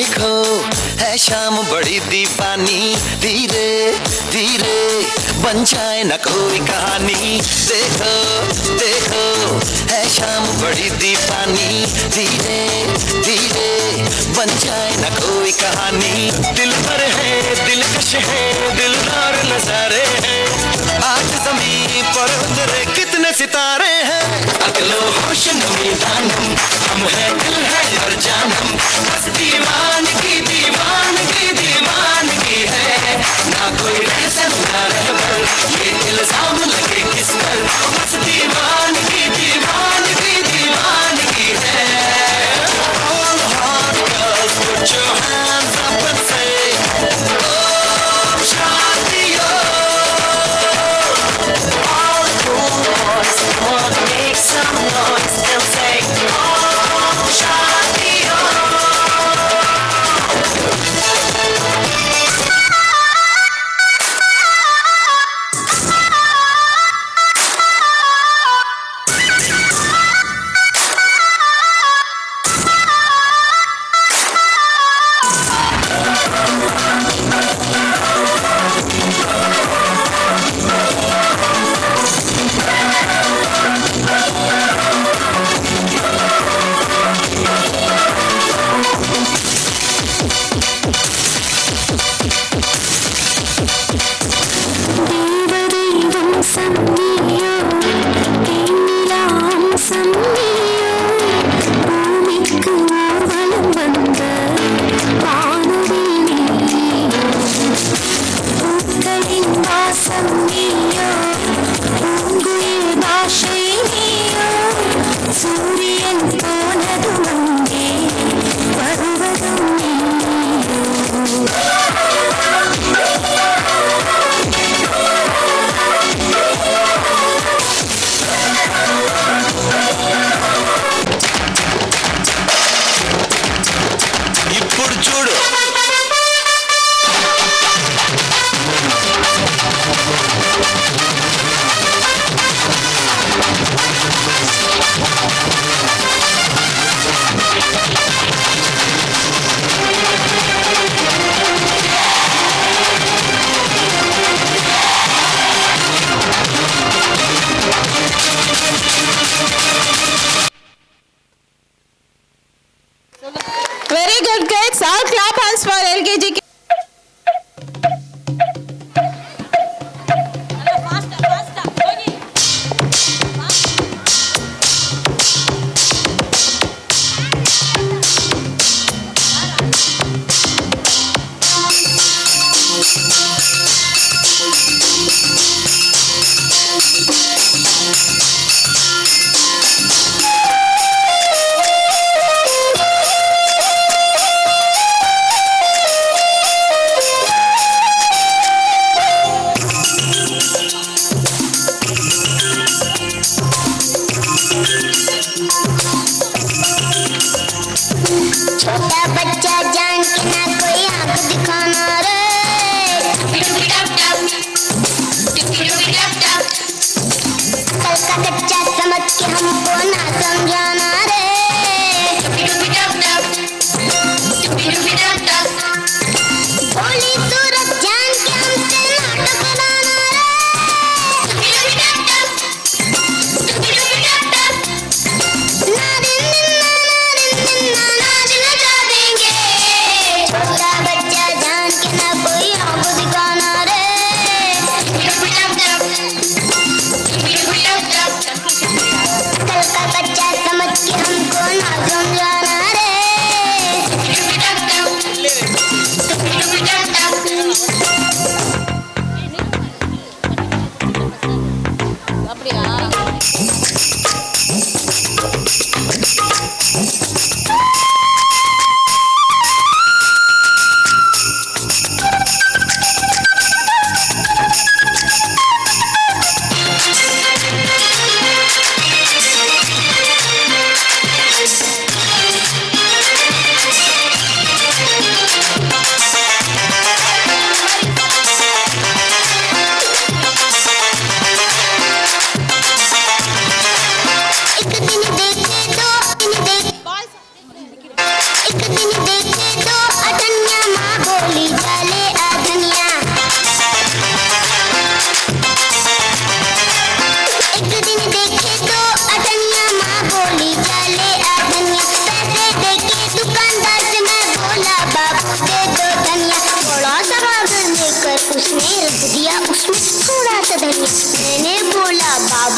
देखो है शाम बड़ी दीवानी, धीरे धीरे बन जाए न कोई कहानी। देखो देखो है शाम बड़ी दीवानी, धीरे धीरे बन जाए न कोई कहानी। दिल पर है दिलकश है दिलदार नजारे हैं, आज ज़मीं पर उतरे कितने सितारे हैं। अगलो होश नमी दानम, हम है दिल है और जानम, बस दीवानगी दीवानगी दीवानगी है। ना कोई रहसन ना रहबर, ये इल्जाम लगे किस पर, बस दीवानगी दीवानगी दीवानगी है। All hot girls put your hands up and say oh शादियों। All the cool boys wanna make some noise, they'll say oh शादियों।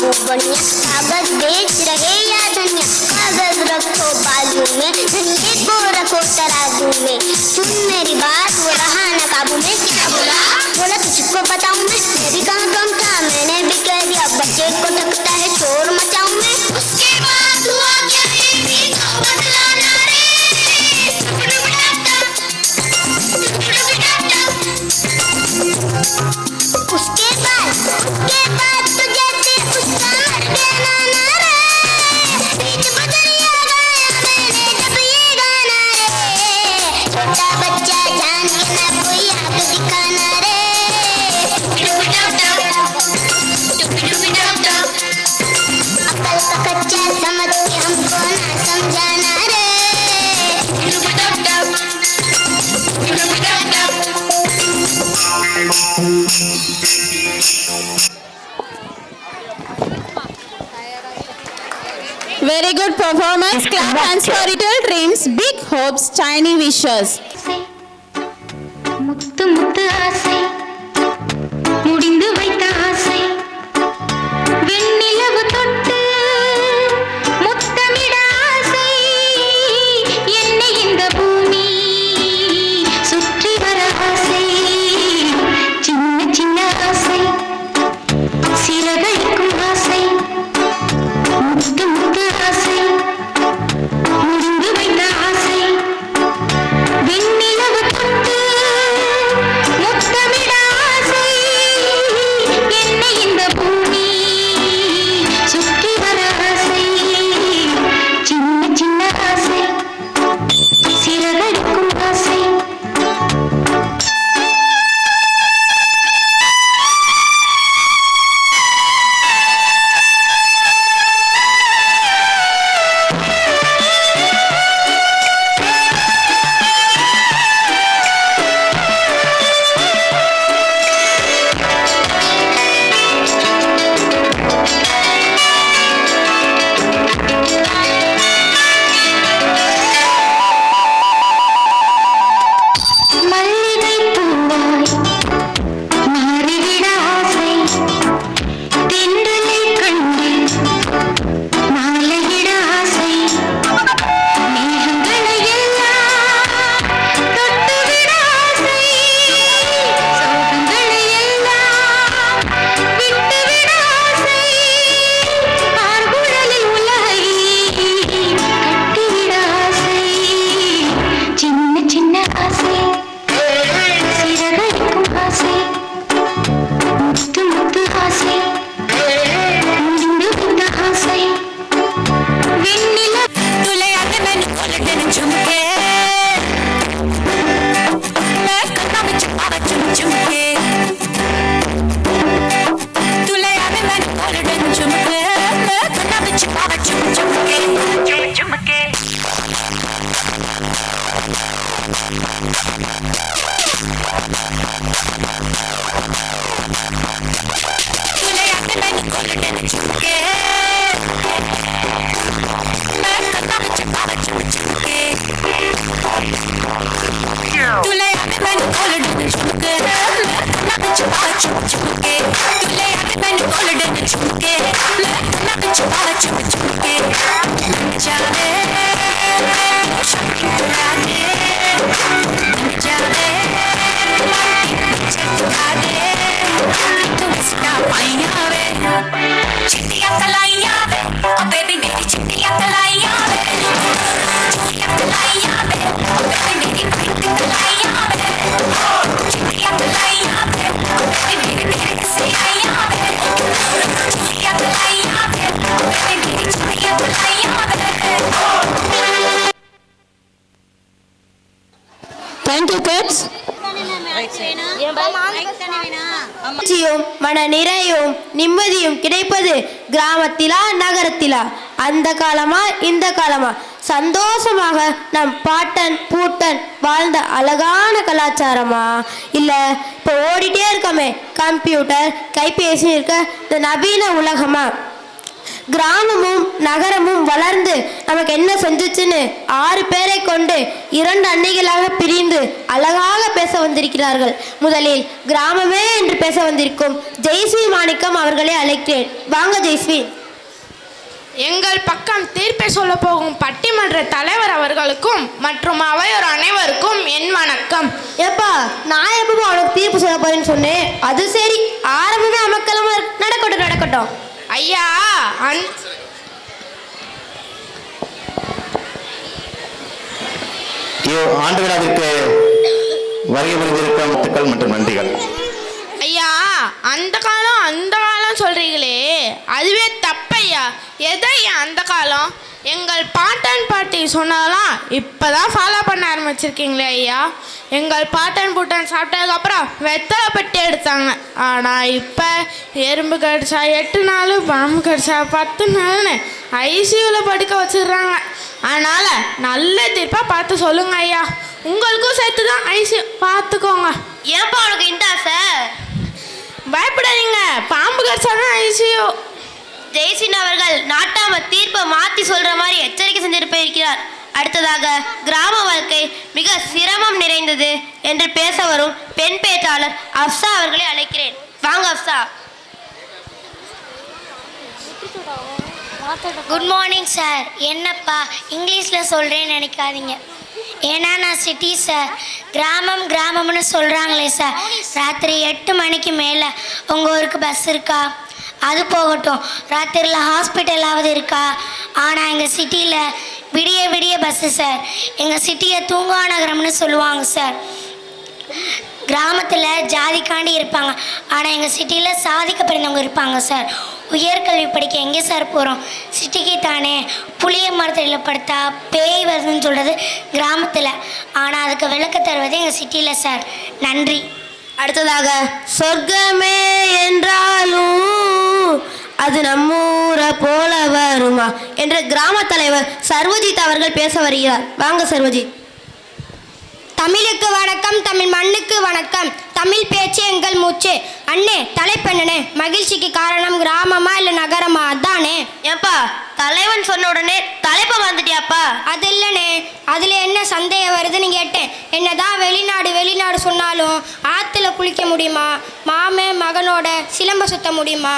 बाबू बनिया, कागज बेच रहे या धनिया, कागज रखो बाजू में, धनिये को रखो तराजू में। सुन मेरी बात वो रहा न काबू में, क्या बोला बोला तुझको बताऊं मैं भी कहाँ कम था, मैंने भी कह दिया बच्चे को थकता है शोर मचाऊं मैं। उसके बाद हुआ क्या ये बदलाना रे, उसके बाद तो जैसे उसका मर गया नाना रे, बीच बदलिया गाया मैंने जब ये गाना रे, छोटा बच्चा जान के ना कोई आग दिखाना रे। अकल का कच्चा समझ के हमको ना समझाना रे। Very good performance. Clap hands for little dreams, big hopes, tiny wishes. முத்து முத்து ஆசை முடிந்து வைத்த ஆசை, வெண்ணிலவு தொட்டு முத்தமிட ஆசை, என்னை இந்த பூமி சுற்றி வர ஆசை, சின்ன சின்ன ஆசை சிறகடிக்கும் ஆசை, முத்து முத்து ஆசை முடிந்து வைத்த ஆசை, வெண்ணிலவு தொட்டு முத்தமிட ஆசை, என்னை இந்த பூமி சுற்றி வர ஆசை, சின்ன சின்ன ஆசை சிறகடிக்கும் ஆசை. மல்லிகை பூவாய் மாறிவிட ஆசை, தென்றலை கண்டு மாலையிட ஆசை, மேகங்களை எல்லாம் தொட்டுவிட ஆசை, சோகங்களை எல்லாம் விட்டுவிட ஆசை, ஆர்குழலில் உலகை கட்டிவிட ஆசை, சின்ன சின்ன ஆசை சிறகடிக்கும் ஆசை, முத்து முத்து ஆசை முடிந்து வைத்த ஆசை, வெண்ணில துளையாத मैंने गोल्डन झुमके, मैं कन्ना में छुपावा चुम चुमके, तुளையாத मैंने गोल्डन झुमके, मैं कन्ना में छुपावा चुम चुमके, चुम चुमके। चिट्टियां तलाइयां वे, ओ बेबी मेरी चिट्टियां तलाइयां वे, चिट्टियां तलाइयां वे, ओ बेबी मेरी वाइट तलाइयां वे, चिट्टियां तलाइयां वे, ओ बेबी मेरी मेरे से आइयां वे, चिट्टियां तलाइयां वे, ओ बेबी मेरी चिट्टियां तलाइयां वे। Thank you, kids. மன நிறையும் நிம்மதியும் கிடைப்பது கிராமத்திலா நகரத்திலா, அந்த காலமா இந்த காலமா, சந்தோஷமாக நம் பாட்டன் பூட்டன் வாழ்ந்த அழகான கலாச்சாரமா, இல்லை இப்போ ஓடிட்டே இருக்கமே கம்ப்யூட்டர் கைபேசி இருக்க இந்த நவீன உலகமா? கிராமமும் நகரமும் வளர்ந்து நமக்கு என்ன செஞ்சுச்சுன்னு 6 பேரை கொண்டு 2 அன்னைகளாக பிரிந்து அழகாக பேச வந்திருக்கிறார்கள். முதலில் கிராமமே என்று பேச வந்திருக்கும் ஜெயஸ்ரீ மாணிக்கம் அவர்களை அழைக்கிறேன். வாங்க ஜெயஸ்ரீ. எங்கள் பக்கம் தீர்ப்பை சொல்ல போகும் பட்டிமன்ற தலைவர் அவர்களுக்கும் மற்றும் அவையோர் அனைவருக்கும் என் வணக்கம். ஏப்பா நான் எப்போ அவனுக்கு தீர்ப்பு சொல்ல போறேன்னு சொன்னேன். அது சரி, ஆரம்பமே அமக்கலமா நடக்கட்டும் நடக்கட்டும். ஐயா ஆண்டு விழாவிற்கு வருகை புரிந்திருக்கும் முத்துக்கள் மற்றும் நன்றிகள். ஐயா அந்த காலம் சொல்றீங்களே, அதுவே தப்பையா. எதையா அந்த காலம்? எங்கள் பாட்டன் பாட்டி சொன்னதெல்லாம் இப்போதான் ஃபாலோ பண்ண ஆரம்பிச்சிருக்கீங்களே ஐயா. எங்கள் பாட்டன் பூட்டன் சாப்பிட்டதுக்கப்புறம் வெத்தலை பெட்டி எடுத்தாங்க. ஆனால் இப்போ எறும்பு கடிச்சா 8 நாள், பாம்பு கடிச்சா 10 நாள்னு ஐசியூவில் படுக்க வச்சிடுறாங்க. அதனால் நல்ல தீர்ப்பாக பார்த்து சொல்லுங்க ஐயா. உங்களுக்கும் சேர்த்து தான் ஐசியூ பார்த்துக்கோங்க. ஏன்பா உனக்கு இந்த ஆசை? பயப்படாதீங்க, பாம்பு கடிச்சா தான் ஐசியூ. ஜெயசின் அவர்கள் நாட்டாம தீர்ப்பை மாற்றி சொல்கிற மாதிரி எச்சரிக்கை செஞ்சுட்டு போயிருக்கிறார். அடுத்ததாக கிராம வாழ்க்கை மிக சிரமம் நிறைந்தது என்று பேச வரும் பெண் பேச்சாளர் அப்சா அவர்களை அழைக்கிறேன். வாங்க அப்சா. Good morning sir. என்னப்பா இங்கிலீஷில் சொல்கிறேன்னு நினைக்காதீங்க. ஏன்னா நான் சிட்டி சார். கிராமம்னு சொல்கிறாங்களே சார். ராத்திரி 8 மணிக்கு மேலே உங்கள் ஊருக்கு பஸ் இருக்கா? அது போகட்டும், ராத்திரியில் ஹாஸ்பிட்டலாவது இருக்கா? ஆனால் எங்கள் சிட்டியில் விடிய பஸ்ஸு சார். எங்கள் சிட்டியை தூங்கா நகரம்னு சொல்லுவாங்க சார். கிராமத்தில் ஜாதிக்காண்டி இருப்பாங்க, ஆனால் எங்கள் சிட்டியில் சாதிக்க பிறந்தவங்க இருப்பாங்க சார். உயர்கல்வி படிக்க எங்கே சார் போகிறோம்? சிட்டிக்கு தானே. புளிய மரத்தில் படுத்தா பேய் வருதுன்னு சொல்கிறது கிராமத்தில், ஆனால் அதுக்கு விளக்க தருவது எங்கள் சிட்டியில் சார். நன்றி. அடுத்ததாக சொர்க்கமே என்றாலும் அது நம்மூரை போல வருமா என்ற கிராம தலைவர் சர்வஜித் அவர்கள் பேச வருகிறார். வாங்க சர்வஜித். தமிழுக்கு வணக்கம், தமிழ் மண்ணுக்கு வணக்கம். தமிழ் பேச்சு எங்கள் மூச்சு. அண்ணே தலைப்பெண்ணே, மகிழ்ச்சிக்கு காரணம் கிராமமா இல்லை நகரமா? அதானே. ஏப்பா தலைவன் சொன்ன உடனே தலைப்பை வந்துட்டியாப்பா? அது இல்லைண்ணே, அதில் என்ன சந்தேகம் வருதுன்னு கேட்டேன். என்னதான் வெளிநாடு சொன்னாலும் ஆற்றுல குளிக்க முடியுமா? மகனோட சிலம்ப சுத்த முடியுமா?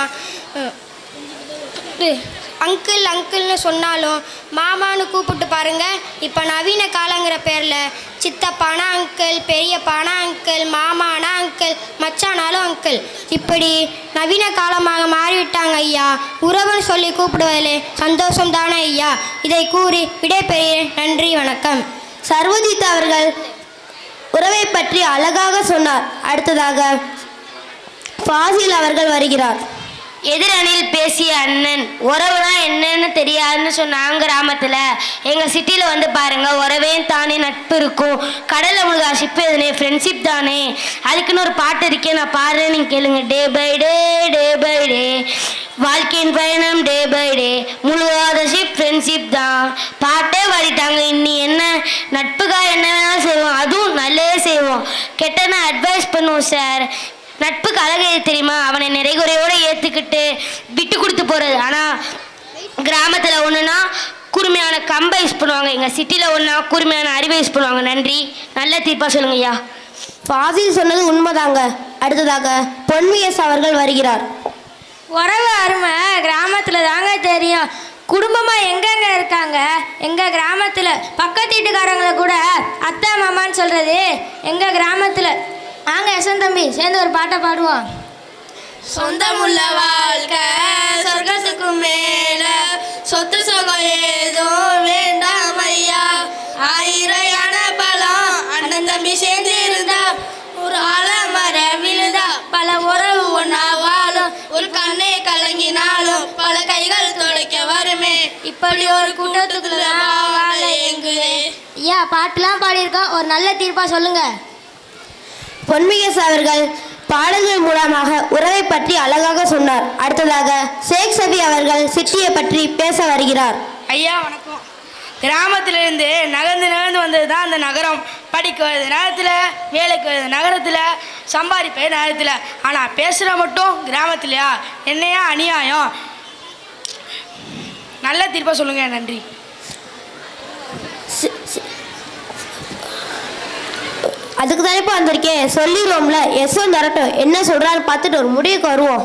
அங்கிள்னு சொன்னாலும் மாமான்னு கூப்பிட்டு பாருங்க. இப்போ நவீன காலங்கிற பேரில் சித்தப்பானா அங்கிள், பெரியப்பானா அங்கிள், மாமானா அங்கிள், மச்சானாலும் அங்கிள், இப்படி நவீன காலமாக மாறிவிட்டாங்க ஐயா. உறவுன்னு சொல்லி கூப்பிடுவதிலே சந்தோஷம் தானே ஐயா. இதை கூறி விடைபெறுகிறேன். நன்றி, வணக்கம். சர்வஜித் அவர்கள் உறவை பற்றி அழகாக சொன்னார். அடுத்ததாக ஃபாசில் அவர்கள் வருகிறார். எதிரணியில் பேசிய அண்ணன் உறவுனா என்னன்னு தெரியாதுன்னு சொன்னாங்க. கிராமத்தில் எங்கள் சிட்டியில் வந்து பாருங்கள், உறவே தானே நட்பு இருக்கும். கடலில் முழுகா ஷிப் எதுனே ஃப்ரெண்ட்ஷிப் தானே. அதுக்குன்னு ஒரு பாட்டு இருக்கே, நான் பாடுறேன், நீங்கள் கேளுங்க. டே பை டே வாழ்க்கையின் பயணம் டே பை டே, முழுகாத ஷிப் ஃப்ரெண்ட்ஷிப் தான். பாட்டே பாடிட்டாங்க. இன்னி என்ன நட்புக்காக என்ன வேணாலும் செய்வோம், அதுவும் நல்லதே செய்வோம். கெட்டனா அட்வைஸ் பண்ணுவோம் சார். நட்புக்கு அழகு எது தெரியுமா? அவனை நிறைகுறையோடு ஏற்றுக்கிட்டு விட்டு கொடுத்து போகிறது. ஆனால் கிராமத்தில் ஒன்றுனா கூர்மையான கம்பை யூஸ் பண்ணுவாங்க, எங்கள் சிட்டியில் ஒன்றா கூர்மையான அறிவை யூஸ் பண்ணுவாங்க. நன்றி, நல்ல தீர்ப்பாக சொல்லுங்க ஐயா. ஃபாசில் சொன்னது உண்மைதாங்க. அடுத்ததாக பொன்விஎஸ் அவர்கள் வருகிறார். உறவு அருமை கிராமத்தில் தாங்க தெரியும். குடும்பமாக எங்கெங்க இருக்காங்க? எங்கள் கிராமத்தில் பக்கத்து வீட்டுக்காரங்களை கூட அத்தை மாமான்னு சொல்கிறது எங்கள் கிராமத்தில். நாங்கள் யசன் தம்பி சேர்ந்து ஒரு பாட்டை பாடுவோம். சொந்தமுள்ள வாழ்க்கை சொர்க்கத்துக்கு மேல, சொத்து சொகம் ஏதும் வேண்டாம் ஐயா. 1000 பலம் அண்ணன் தம்பி சேர்ந்து இருந்தா, ஒரு ஆலமர விழுதா பல உறவு ஒன்னா வாழும். ஒரு கண்ணே கலங்கினாலும் பல கைகள் துடைக்க வருமே. இப்படி ஒரு கூட்டத்துக்குள்ள வாழ எங்குதே. ஐயா பாட்டுலாம் பாடியிருக்கோம், ஒரு நல்ல தீர்ப்பாக சொல்லுங்கள். பொன்விஎஸ் அவர்கள் பாடல்கள் மூலமாக உறவை பற்றி அழகாக சொன்னார். அடுத்ததாக ஷேக் சபி அவர்கள் சிட்டியை பற்றி பேச வருகிறார். ஐயா வணக்கம். கிராமத்திலிருந்து நகர்ந்து வந்தது தான் அந்த நகரம். படிக்க வருது நகரத்தில், வேலைக்கு வருது நகரத்தில், சம்பாதிப்பது நகரத்தில். ஆனால் பேசுகிற மட்டும் கிராமத்துலையா? என்னையா அநியாயம். நல்ல தீர்ப்பாக சொல்லுங்கள். நன்றி. அதுக்கு தானேப்பா வந்திருக்கேன், சொல்லிடுவோம்ல. யஸ்வந்த் வரட்டும், என்ன சொல்கிறான்னு பார்த்துட்டு ஒரு முடிவுக்கு வருவோம்.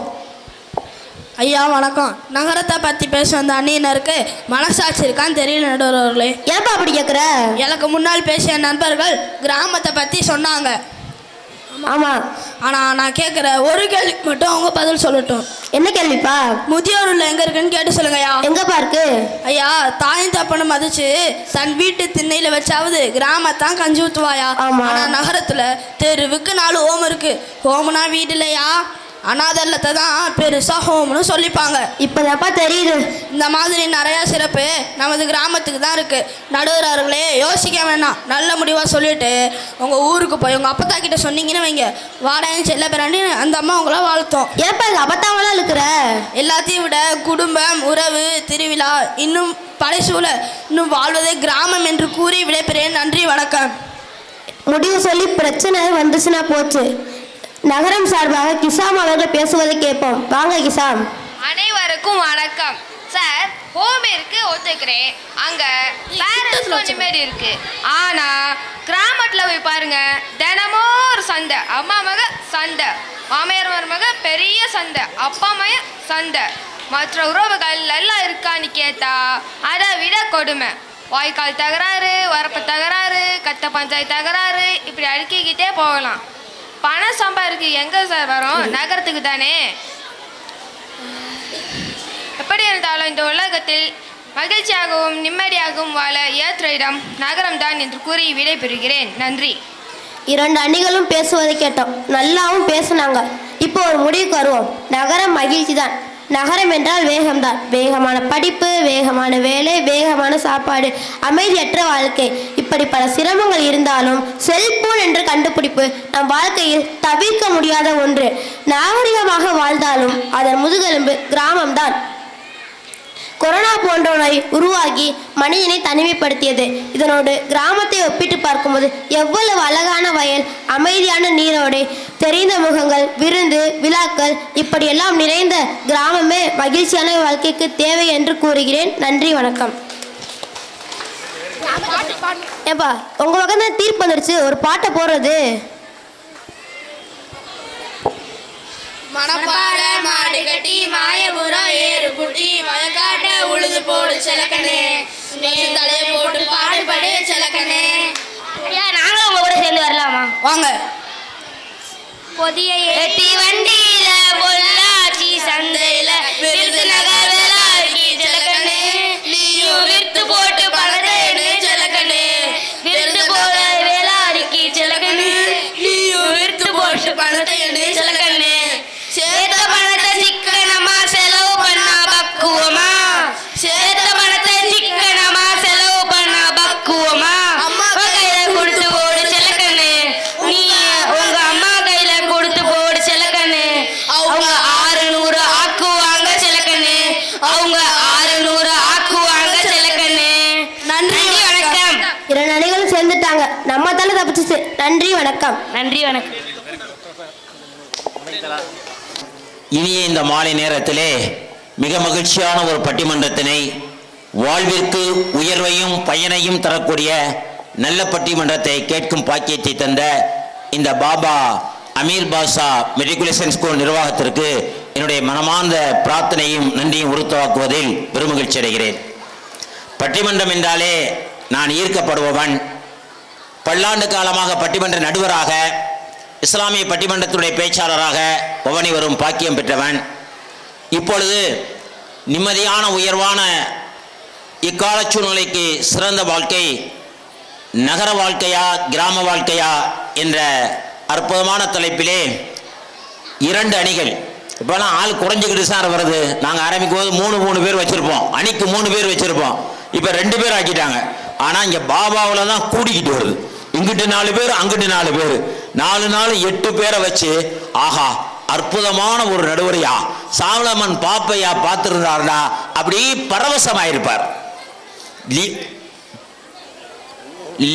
ஐயா வணக்கம். நகரத்தை பற்றி பேச வந்த அந்நியனருக்கு மனசாட்சி இருக்கான்னு தெரியல நடுவர்களே. ஏன்ப்பா அப்படி கேட்குற? எனக்கு முன்னால் பேசிய நண்பர்கள் கிராமத்தை பற்றி சொன்னாங்க. ஆமாம். ஆனால் நான் கேட்குற ஒரு கேள்வி மட்டும் அவங்க பதில் சொல்லட்டும். என்ன கேள்விப்பா? முதியோர் உள்ள எங்கே இருக்குன்னு கேட்டு சொல்லுங்கய்யா. எங்கப்பா இருக்கு? ஐயா, தாயும் தப்பனை மதிச்சு தன் வீட்டு திண்ணையில் வச்சாவது கிராமத்தான் கஞ்சி ஊற்றுவாயா. ஆனால் நகரத்தில் தெருவுக்கு 4 ஹோம் இருக்கு. ஹோம்னா வீடு இல்லையா, அனாதல்லத்தை தான் பெருசாக ஹோம்னு சொல்லிப்பாங்க. இப்போதாப்பா தெரியுது. இந்த மாதிரி நிறையா சிறப்பு நமது கிராமத்துக்கு தான் இருக்குது. நடுவர்களே, யோசிக்க வேணாம், நல்ல முடிவாக சொல்லிவிட்டு உங்கள் ஊருக்கு போய் உங்கள் அப்பத்தா கிட்ட சொன்னீங்கன்னு வைங்க, வாடகைன்னு செல்ல பிறாண்டி அந்த அம்மா உங்களை வாழ்த்தோம். ஏப்பா எங்கள் அப்பத்தாவெல்லாம் இருக்கிற? எல்லாத்தையும் விட குடும்பம், உறவு, திருவிழா, இன்னும் படைசூழ இன்னும் வாழ்வதே கிராமம் என்று கூறி விடைபெறேன். நன்றி, வணக்கம். முடிவு சொல்லி பிரச்சனை வந்துச்சுன்னா போச்சு. நகரம் சார்பாக கிசாம் அவர்கள் பேசுவதை கேட்போம். வாங்க கிசாம். அனைவருக்கும் வணக்கம் சார். ஹோம் இருக்கு, ஒத்துக்கிறேன். அங்கே பேரண்ட்ஸ் நிம்மதி இருக்கு. ஆனால் கிராமத்தில் போய் பாருங்க, தினமும் ஒரு சண்டை. அம்மா மக சண்டை, மாமியார் மருமக பெரிய சண்டை, அப்பா மக சண்டை. மற்ற உறவுகள் எல்லாம் இருக்கான்னு கேட்டா அதை விட கொடுமை. வாய்க்கால் தகராறு, வரப்பு தகராறு, கட்ட பஞ்சாயத்து தகராறு, இப்படி அடுக்கிக்கிட்டே போகலாம். பணம் சம்பாதிக்கு எங்கே சார் வரும்? நகரத்துக்கு தானே. எப்படி இருந்தாலும் இந்த உலகத்தில் மகிழ்ச்சியாகவும் நிம்மதியாகவும் வாழ ஏற்ற இடம் நகரம்தான் என்று கூறி விடைபெறுகிறேன். நன்றி. 2 அணிகளும் பேசுவதை கேட்டோம், நல்லாவும் பேசுனாங்க. இப்போ ஒரு முடிவுக்கு வருவோம். நகரம் மகிழ்ச்சி தான். நகரம் என்றால் வேகம்தான். வேகமான படிப்பு, வேகமான வேலை, வேகமான சாப்பாடு, அமைதியற்ற வாழ்க்கை, இப்படி பல சிரமங்கள் இருந்தாலும் செல்போன் என்ற கண்டுபிடிப்பு நம் வாழ்க்கையில் தவிர்க்க முடியாத ஒன்று. நாகரிகமாக வாழ்ந்தாலும் அதன் முதுகெலும்பு கிராமம்தான். கொரோனா போன்ற நோய் உருவாகி மனிதனை தனிமைப்படுத்தியது. இதனோடு கிராமத்தை ஒப்பிட்டு பார்க்கும்போது எவ்வளவு அழகான வயல், அமைதியான நீரோடை, தெரிந்த முகங்கள், விருந்து, விழாக்கள், இப்படியெல்லாம் நிறைந்த கிராமமே மகிழ்ச்சியான வாழ்க்கைக்கு தேவை என்று கூறுகிறேன். நன்றி, வணக்கம். ஏப்பா உங்கள் பக்கம் தான் தீர்ப்பு வந்துருச்சு, ஒரு பாட்டை போடுறது. மணப்பாறை மாடு கட்டி மாயபுரம் ஏறு குட்டி வயக்காட்ட உழுது போடு செலக்கனே, தலையை போட்டு பாடுபடு செலக்கனே. நாங்களும் உங்க கூட சேர்ந்து வரலாமா? வாங்க. பொதிய ஏட்டி வண்டியில பொள்ளாச்சி சந்தையில விருதுநகர் வேளாக்கி செலக்கனே, நீயும் விருத்து போட்டு பணத்தை எடு செலக்கனே, விருது போல வேளாக்கி செலக்கனே, நீயும் விருத்து போட்டு பணத்தை எடு செலக்கனே. சேர்த்த பணத்தை சிக்கனமா செலவு பண்ணா பக்குவமா, சேர்த்த பணத்தை சிக்கனமா செலவு பண்ணா பக்குவமா. அம்மா கையில கொடுத்து போடு செலக்கண்ணு, நீ உங்க அம்மா கையில கொடுத்து போடு செலக்கண்ணு. அவங்க 600 ஆக்குவாங்க செலக்கண்ணு, அவங்க 600 ஆக்குவாங்க செலக்கண்ணு. நன்றி, வணக்கம். 2 அணிகளும் சேர்ந்துட்டாங்க, நம்ம தலை தப்பிச்சிச்சு. நன்றி, வணக்கம். நன்றி, வணக்கம். இனிய இந்த மாலை நேரத்திலே மிக மகிழ்ச்சியான ஒரு பட்டிமன்றத்தினை, வாழ்விற்கு உயர்வையும் பயனையும் தரக்கூடிய நல்ல பட்டிமன்றத்தை கேட்கும் பாக்கியத்தை தந்த இந்த பாபா அமீர் பாஷா மெட்ரிகுலேஷன் ஸ்கூல் நிர்வாகத்திற்கு என்னுடைய மனமார்ந்த பிரார்த்தனையும் நன்றியும் உறுத்தவாக்குவதில் பெருமகிழ்ச்சி அடைகிறேன். பட்டிமன்றம் என்றாலே நான் ஈர்க்கப்படுபவன். பல்லாண்டு காலமாக பட்டிமன்ற நடுவராக, இஸ்லாமிய பட்டிமன்றத்துடைய பேச்சாளராக பவனி வரும் பாக்கியம் பெற்றவன். இப்பொழுது நிம்மதியான உயர்வான இக்கால சூழ்நிலைக்கு சிறந்த வாழ்க்கை நகர வாழ்க்கையா கிராம வாழ்க்கையா என்ற அற்புதமான தலைப்பிலே 2 அணிகள். இப்போலாம் ஆள் குறைஞ்சிக்கிட்டு சார் வருது. நாங்கள் ஆரம்பிக்கும் போது 3 பேர் வச்சுருப்போம், அணிக்கு 3 பேர் வச்சுருப்போம். இப்போ 2 பேர் ஆக்கிட்டாங்க. ஆனால் இங்கே பாபாவில் தான் கூடிக்கிட்டு வருது. இங்கிட்டு 4 பேர், அங்கிட்டு 4 பேர், 4 8 பேரை வச்சு, ஆஹா அற்புதமான ஒரு நடுவரையா சாலமன் பாப்பையா பார்த்துருந்தாருடா அப்படி பரவசமாயிருப்பார்.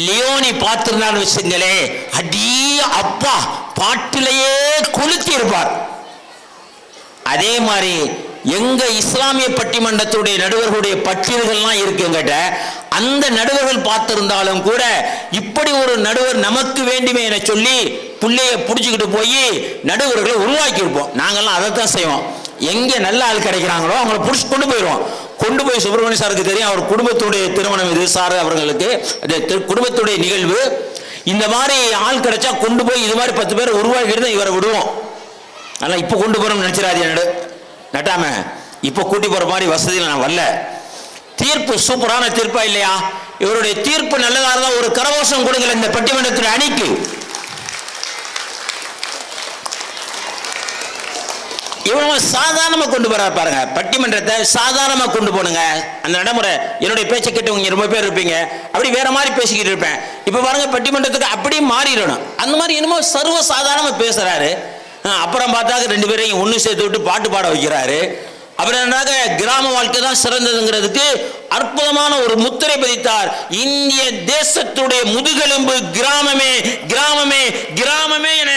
லியோனி பார்த்திருந்தான்னு வச்சுங்களே, அடி அப்பா பாட்டிலேயே கொளுத்தி இருப்பார். அதே மாதிரி எங்க இஸ்லாமிய பட்டிமன்றத்துடைய நடுவர்களுடைய பட்டியல்கள்லாம் இருக்கு எங்கிட்ட. அந்த நடுவர்கள் பார்த்திருந்தாலும் கூட இப்படி ஒரு நடுவர் நமக்கு வேண்டுமே என சொல்லி பிள்ளைய பிடிச்சிக்கிட்டு போய் நடுவர்களை உருவாக்கி இருப்போம். நாங்கள்லாம் அதைத்தான் செய்வோம். எங்க நல்ல ஆள் கிடைக்கிறாங்களோ அவங்கள பிடிச்சி கொண்டு போயிடுவோம். கொண்டு போய் சுப்பிரமணிய சாருக்கு தெரியும், அவர் குடும்பத்துடைய திருமணம் இது சார் அவர்களுக்கு குடும்பத்துடைய நிகழ்வு. இந்த மாதிரி ஆள் கிடைச்சா கொண்டு போய் இது மாதிரி 10 பேர் உருவாக்கிட்டு தான் இவரை விடுவோம். ஆனால் இப்போ கொண்டு போறோம்னு நினைச்சிடாதீங்க நட்டாம. இப்போ கூட்டி போற மாதிரி வசதியில் நான் வரல. தீர்ப்பு சூப்பரான தீர்ப்பா இல்லையா? இவருடைய தீர்ப்பு நல்லதா இருந்தா ஒரு கரகோஷம் கொடுங்க இந்த பட்டிமன்றத்துடைய அணிக்கு. இவங்க சாதாரணமா கொண்டு போற பாருங்க, பட்டிமன்றத்தை சாதாரணமா கொண்டு போனுங்க. அந்த நடைமுறை என்னுடைய பேச்சை கேட்டு ரொம்ப பேர் இருப்பீங்க, அப்படி வேற மாதிரி பேசிக்கிட்டு இருப்பேன். இப்ப பாருங்க பட்டிமன்றத்துக்கு அப்படியே மாறிடணும். அந்த மாதிரி என்னமோ சர்வ சாதாரணமா பேசுறாரு. அப்புறம் பார்த்தாக்க 2 பேரையும் ஒன்று சேர்த்து விட்டு பாட்டு பாட வைக்கிறாரு. அப்புறம் என்னடாக கிராம வாழ்க்கை தான் சிறந்ததுங்கிறதுக்கு அற்புதமான ஒரு முத்திரை பதித்தார். இந்திய தேசத்துடைய முதுகெலும்பு கிராமமே கிராமமே கிராமமே என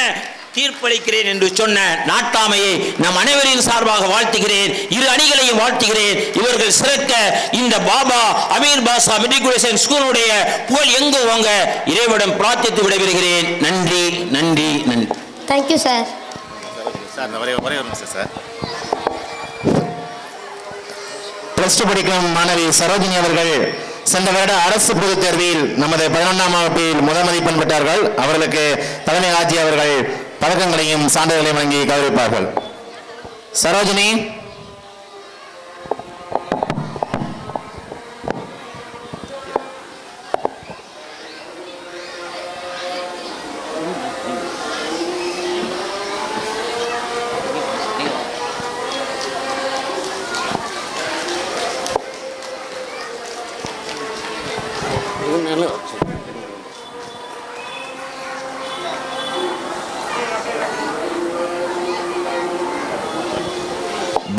தீர்ப்பளிக்கிறேன் என்று சொன்ன நாட்டாமையை நம் அனைவரின் சார்பாக வாழ்த்துகிறேன். இரு அணிகளையும் வாழ்த்துகிறேன். இவர்கள் சிறக்க இந்த பாபா அமீர் பாஷா மெட்ரிகுலேஷன் ஸ்கூலுடைய புகழ் எங்கு வாங்க இறைவனிடம் பிரார்த்தித்து விடைபெறுகிறேன். நன்றி நன்றி நன்றி. Thank you sir. பிளஸ் 2 படிக்கும் மாணவி சரோஜினி அவர்கள் சென்ற வருட அரசு பொதுத் தேர்வில் நமது 11ஆம் வகுப்பில் முதல் மதிப்பெண் பெற்றார்கள். அவர்களுக்கு தலைமை ஆட்சி அவர்கள் பதக்கங்களையும் சான்றிதழையும் வழங்கி கௌரவிப்பார்கள். சரோஜினி.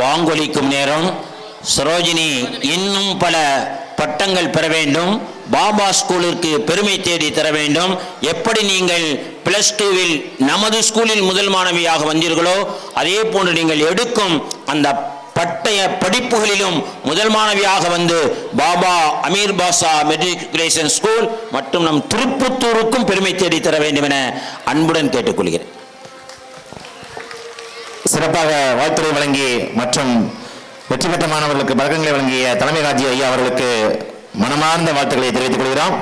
பாங்கொலிக்கும் நேரம். சரோஜினி இன்னும் பல பட்டங்கள் பெற வேண்டும். பாபா ஸ்கூலிற்கு பெருமை தேடி தர வேண்டும். எப்படி நீங்கள் பிளஸ் 2வில் நமது ஸ்கூலில் முதல் மாணவியாக வந்தீர்களோ அதே போன்று நீங்கள் எடுக்கும் அந்த பட்டய படிப்புகளிலும் முதல் மாணவியாக வந்து பாபா அமீர் பாஷா மெட்ரிகுலேஷன் ஸ்கூல் மற்றும் நம் திருப்பத்தூருக்கும் பெருமை தேடி தர வேண்டும் என அன்புடன் கேட்டுக்கொள்கிறேன். சிறப்பாக வாழ்த்துறை வழங்கி மற்றும் வெற்றி பெற்ற மாணவர்களுக்கு பதக்கங்களை வழங்கிய தலைமை காஜி ஐயா அவர்களுக்கு மனமார்ந்த வாழ்த்துக்களை தெரிவித்துக் கொள்கிறோம்.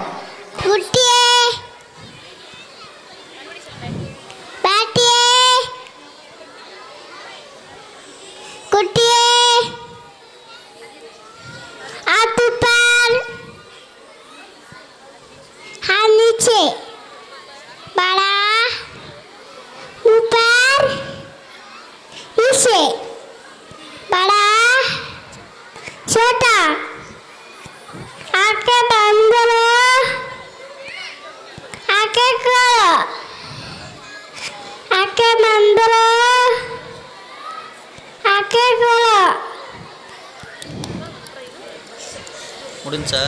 முடிஞ்சா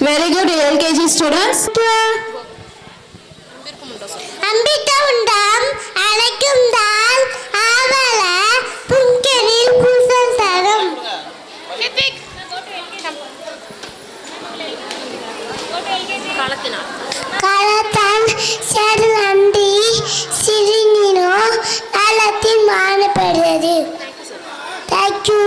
Very good LKG students. அம்பிட்ட உண்டாம் அழைக்கும் தான் ஆவல புங்கனில் பூசல் தரும். காலத்தான் செரு நம்பி சிறுநீனோ காலத்தின் மானப்படுறது. தேங்க்யூ.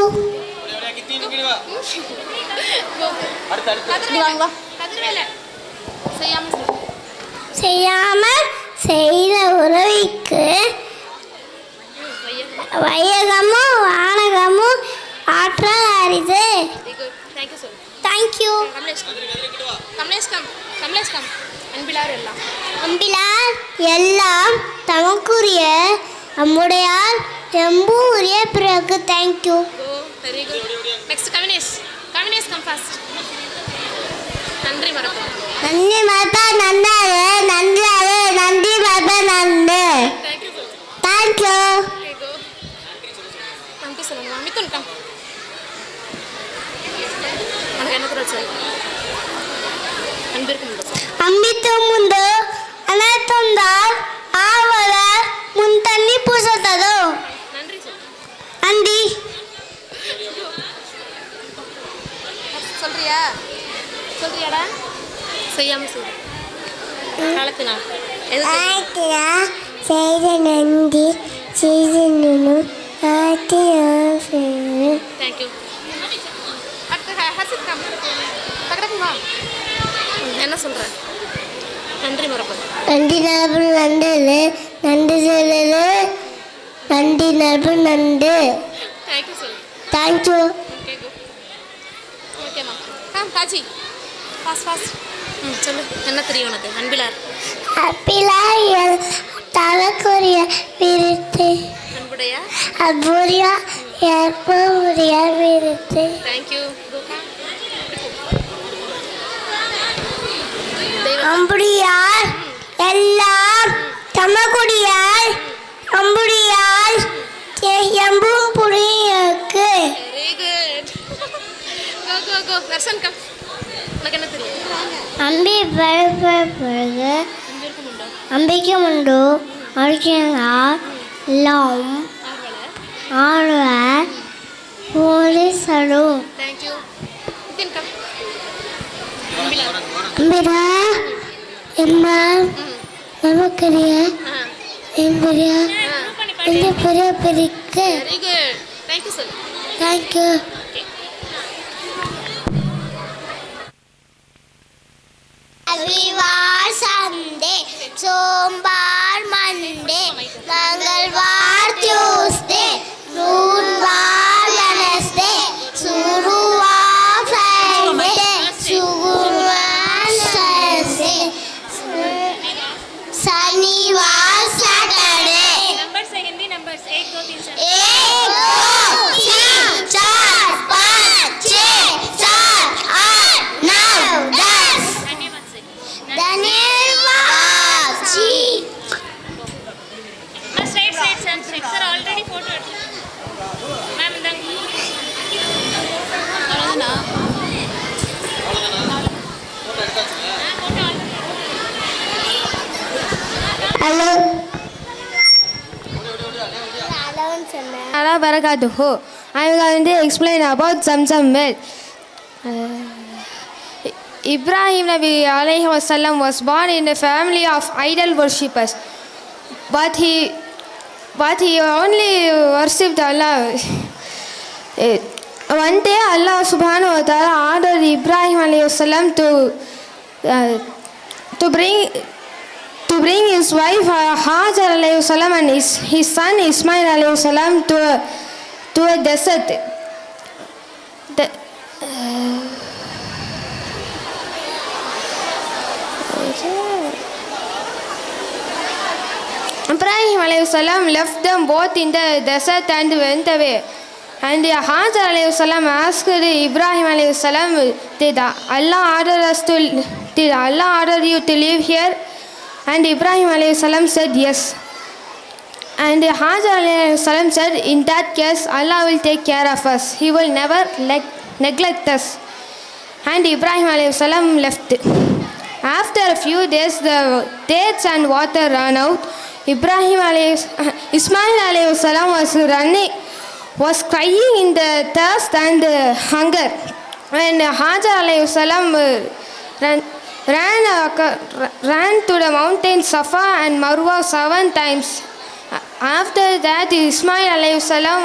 செய்யாமல் செய்த உறவிக்கு வையகமும் வானகமும் ஆற்றல் அரிது. தேங்க்யூ. அம்பிலார் எல்லாம் தமக்குரிய அம்முடையால் எம்பூரிய பிறகு. தேங்க்யூ. நன்றி மறப்பா நன்னாரு நன்றாரு நன்றி மறப்பா நன்று. தேங்க்யூ. நன்றி சொல்லணுமா? மித்துன் கம். உனக்கு என்ன குரல் சொல்லு? அன்பிற்கு முன்பு. அம்பித்து முந்து அனர்த்தந்தால் ஆவல முன் தண்ணி பூசத்ததோ. நன்றி சொல்லு. நன்றி. சொல்றியாடா? செய்யாம சொல்லு. காலத்து நாள் செய்த நன்றி செய்த நின்று தேங்க்யூ. ஹசித் கம். பக்கத்துக்கு என்ன சொல்ற? நன்றி மறப்பது. நன்றி நரம்பு நண்டது நன்றி சொல்லு நன்றி நரம்பு நண்டு. தேங்க்யூ சொல்லு. தேங்க்யூ. ஓகே கோ. ஓகேம்மா. காச்சி ஃபாஸ்ட். சொல்லு. என்ன தெரியும் உனக்கு? அன்பிலார். அப்பிலாயல் தவக்குரிய விருத்து அன்புடைய அபுரிய ஏற்புரிய விருத்து. தேங்க்யூ. அம்புடியால் எல்லாம் தமக்குடியால் அம்புடியால் எம்பும் புரியுக்கு. Very good. Go. Darshan come. உனக்கு என்ன தெரியும்? அம்பி பிறகு அம்பிக்கு முண்டு அடிக்கிறார் எல்லாம் ஆழ்வார் போலீசரு. தேங்க்யூ. மித்துன் கம். அம்பிரா எம்மா நமக்கரிய எம்புரிய இந்த பெரிய பெருக்கு. Very good. தேங்க்யூ சொல்லு. தேங்க்யூ. ரவிவார் சண்டே சோமவார் மண்டே மங்கள்வார் டியூஸ்டே ரூன்வார் வெனஸ்டே சுருவார் ஃப்ரைடே சுகுர்வார் சண்டே शनिवार सैटरडे. नंबर्स है हिंदी नंबर्स 1 2 3 4 1 2 3 4 5 6 7 8 9 10. धन्यवाद से धन्यवाद जी. Straight sir already photo ma'am इंदंग அவ்வளோதானா? Hello Allah barakatuhu. I am going to explain about Zamzam well. Ibrahim Nabi alayhi wasallam was born in a family of idol worshippers, but he only worshipped Allah. One day Allah subhanahu wa ta'ala ordered Ibrahim alayhi wasallam to bring his wife Hajar alayhi salam and his son Ismail alayhi salam to a desert. Ibrahim alayhi salam left them both in the desert and went away. And Hajar alayhi salam asked Ibrahim alayhi salam, did Allah order you to live here? And Ibrahim alayhi salam said yes. And Hajar alayhi salam said, in that case Allah will take care of us. He will never neglect us. And Ibrahim alayhi salam left. After a few days the dates and water ran out. Ismail alayhi salam was crying in the thirst and hunger. When Hajar alayhi salam ran to the mountain Safa and Marwa 7 times. After that Ismail alayhi salam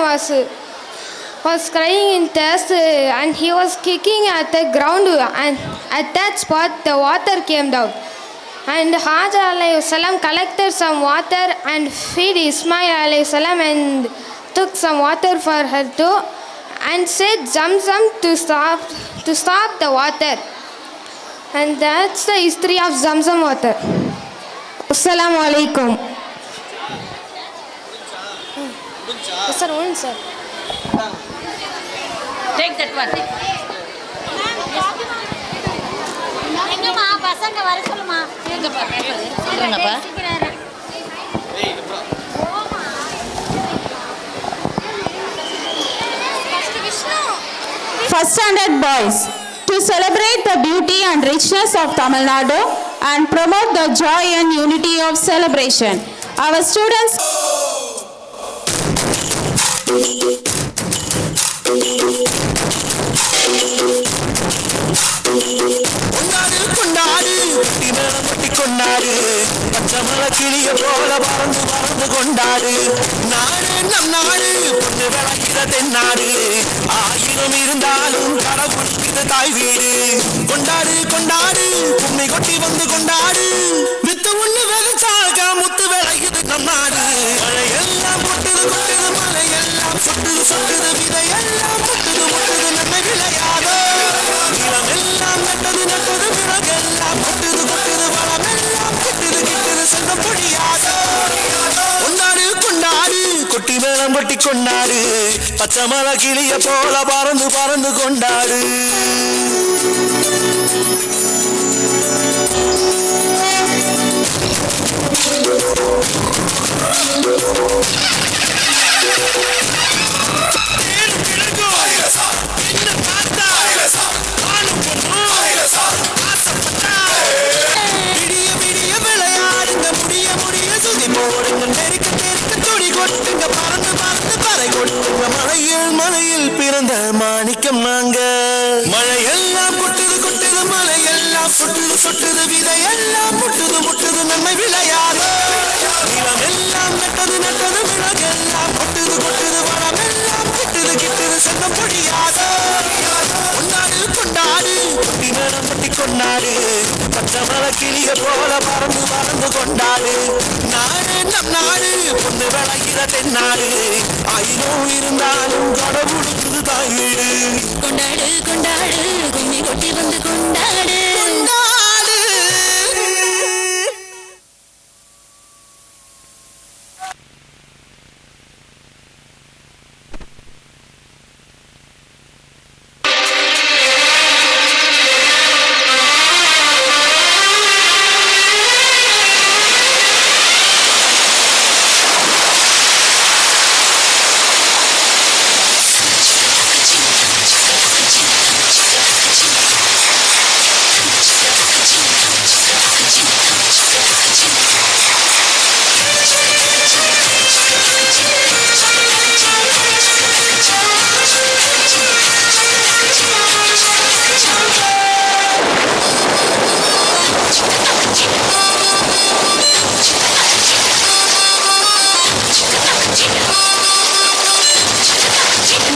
was crying in thirst and he was kicking at the ground, and at that spot the water came down. And Hajar alayhi salam collected some water and fed Ismail alayhi salam and took some water for her too and said Zamzam to stop the water. And that's the history of Zamzam water. Assalamu alaikum. Sir, one sir. Take that one. எங்கம்மா பசங்க வர சொல்லுமா. எங்கப்பா paper? first standard boys. To celebrate the beauty and richness of Tamil Nadu and promote the joy and unity of celebration, our students கொண்டாடு கொண்டாடு பச்சமல கிளிய போல பறந்து பறந்து கொண்டாடு நாடு நம் நாடு பொண்ணு விளக்கிற தென்னாடு ஆயிரம் இருந்தாலும் கடவுளுக்கு இது தாய் வீடு கொண்டாடு கொண்டாடு கும்மி கொட்டி வந்து கொண்டாடு வித்து ஒண்ணு விதைச்சாக்கா முத்து விளையுது நம் நாடு மழையெல்லாம் கொட்டுது கொட்டுது மலையெல்லாம் சொட்டுது சொட்டுது விதையெல்லாம் கொட்டுது கொட்டுது நன்மை விளையாதோ நிலமெல்லாம் நட்டது நட்டது விறகெல்லாம் கொட்டுது கொட்டுது வளமெல்லாம் கிட்டுது கிட்டுது செல்வ பொடியாதோ கொண்டாடு கொண்டாடு கொட்டி மேளம் கொட்டி கொண்டாடு பச்சை மலை கிளிய போல பறந்து பறந்து கொண்டாடு மலையில் பிறந்த மாணிக்கம் நாங்க மழையெல்லாம் கொட்டுது கொட்டுது மலையெல்லாம் சொட்டுது சொட்டுது விதையெல்லாம் முட்டுது முட்டுது நன்மை விளையாதோ நிலமெல்லாம் நட்டது நட்டது விறகெல்லாம் கொட்டுது கொட்டுது வளமெல்லாம் கிட்டுது கிட்டுது செல்வம் பொடியாதோ கொண்டாடு கொண்டாடு கொட்டி மேளம் கொட்டி கொண்டாடு பச்சை மலை கிளிய போல பறந்து பறந்து கொண்டாடு நாடு நம் நாடு பொண்ணு விளைகிற தென்னாடு ஆயிரம் இருந்தாலும் கடவுளுக்கு தாய் வீடு கொண்டாடு கொண்டாடு கும்மி கொட்டி வந்து கொண்டாடு கொண்டாடு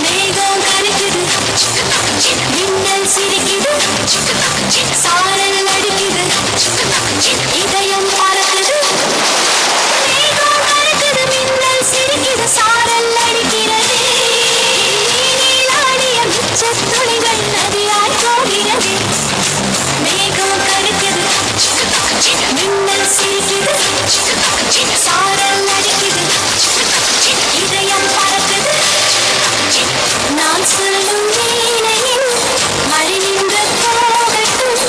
மேகம் கருக்குது மின்னல் சிரிக்குது சாரல் அடிக்குது இதயம் பறக்குது மேகம் கருக்குது மின்னல் சிரிக்குது சாரல் அடிக்கிறது நீலாடிய மிச்சத் துளிகள் நதியாய் போகிறது மேகம் கருக்குது மின்னல் சிரிக்குது சாரல் அடிக்குது இதயம் பறக்குது நான் சொல்லும் வீணையில் மழை நின்று போகட்டும்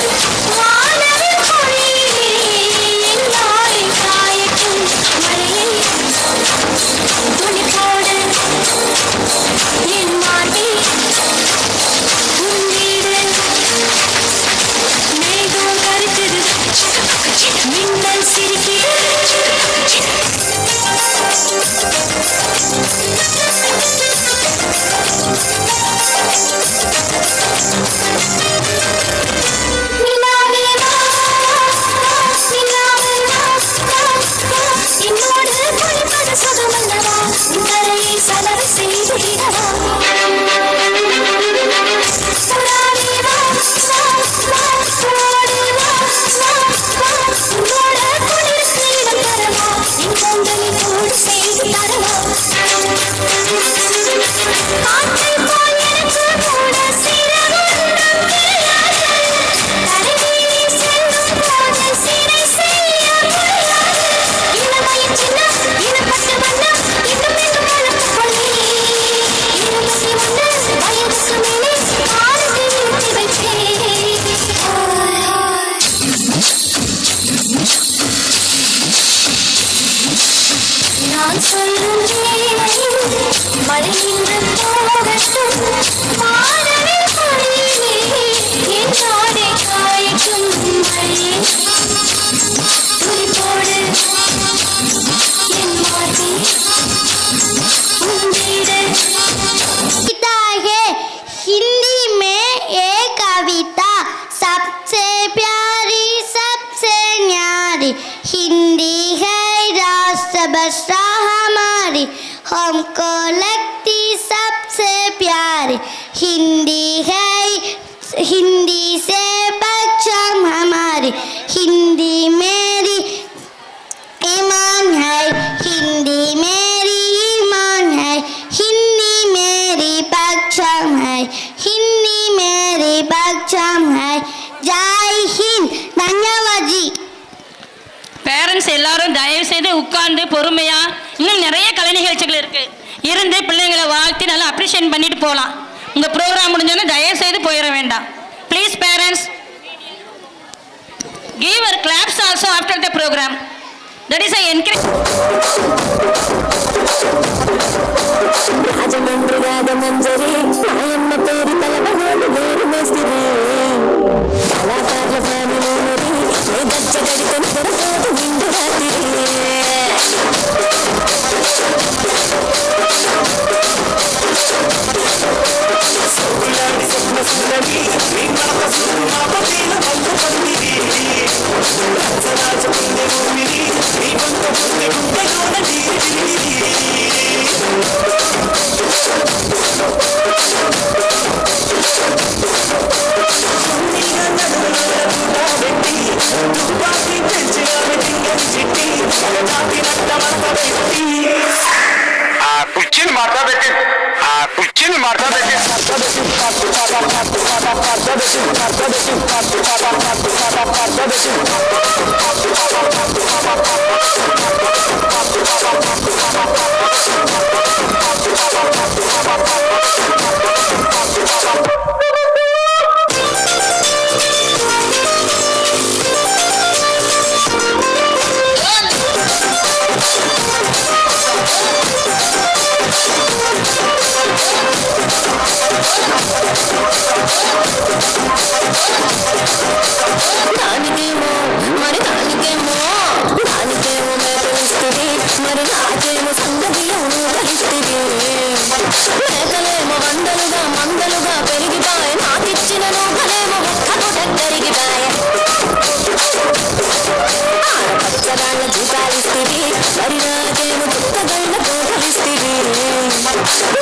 வானவில் பொழியிலே என் நாளை காயட்டும் மழையை துளி போடு என் மார்பில் உன் வீடு மேகம் கருக்குது மின்னல் சிரிக்குது நிலாவே வா நிலாவே வா என்னோடு குளிப்பது சுகமல்லவா கரையை சலர செய்திடவா புறாவே வா ஓடு வா உன்னோட குளிருக்கு இடம் தரவா என் கண்களில் ஓடு செய்து தரவா காற்றை போல் எனக்கு கூட சிறகுன்றம் கிடையாது தரையிலே செல்லும் போது சிறை செய்ய முடியாது இளமையின் சின்னம் இனப்பட்ட வண்ணம் இன்னும் இன்னும் வளர்த்துக் கொள்ளே 21 வயதுக்கு மேலே காலத்தை நிறுத்தி வைப்பேன் நான் சொல்லும் வேளையில் மழை நின்று போகட்டும் வானவில் பொழியிலே காற்றும் மழையே துளிப்போடு என் மாட்டி உன் வீடு कविता है हिंदी में एक कविता सबसे प्यारी सबसे न्यारी हिंदी है राष्ट्रभाषा हमारी हमको लगती सबसे प्यारी हिंदी है हिंदी से पहचान हमारी हिंदी मेरी ईमान है हिंदी मेरी ईमान है हिंदी मेरी पहचान है हिंदी मेरी पहचान है जय हिंद धन्यवाद जी பேரண்ட்ஸ் எல்லாரும் தயவு செய்து உட்கார்ந்து பொறுமையா இன்னும் நிறைய கலை நிகழ்ச்சிகள் இருக்கு இருந்து பிள்ளைங்களை வாழ்த்தி நல்லா அப்ரிஷியேட் பண்ணிட்டு போகலாம். உங்க ப்ரோக்ராம் முடிஞ்சோன்னா தயவு செய்து போயிட வேண்டாம். Please parents give our claps also after the program. That is I encourage. రాజమండ్రిగాద మంజరి నాయమ్మ పేరు తలవనాడు వేరు మేస్తిరి కళాకారుల ఫ్యామిలీ మరి ఏ గచ్చ గడిత నిద్రపోదు నిండు రాత్రి సొగులాడి స్వప్న సుందరి నీ మాట సుందరి మా పతిల బంధు పందిరి రాజరాజ పుణ్య భూమిని నీ వంత పుణ్య గుండెలోన నీరి తుపాకి పెంచి ఆమె దింగని చిట్టి జాతినంత మంత పెట్టి కుర్చీని మాట్లాడబెట్టి కుర్చీని మాట్లాడబెట్టి దానికేమో మరి దానికేమో మేకలిస్తుంది మరి నాకేమో సంగతిలో కలిస్తుంది మేకలేమో వందలుగా మందలుగా పెరిగిపాయ నాకిచ్చిన నూకలేమో ఒక్కతో దగ్గరిగిపాయ ఆడపచ్చగాళ్ళ జీతాలిస్తుంది మరి నాకేమో చుట్టగళ్ళ తోకలిస్తుంది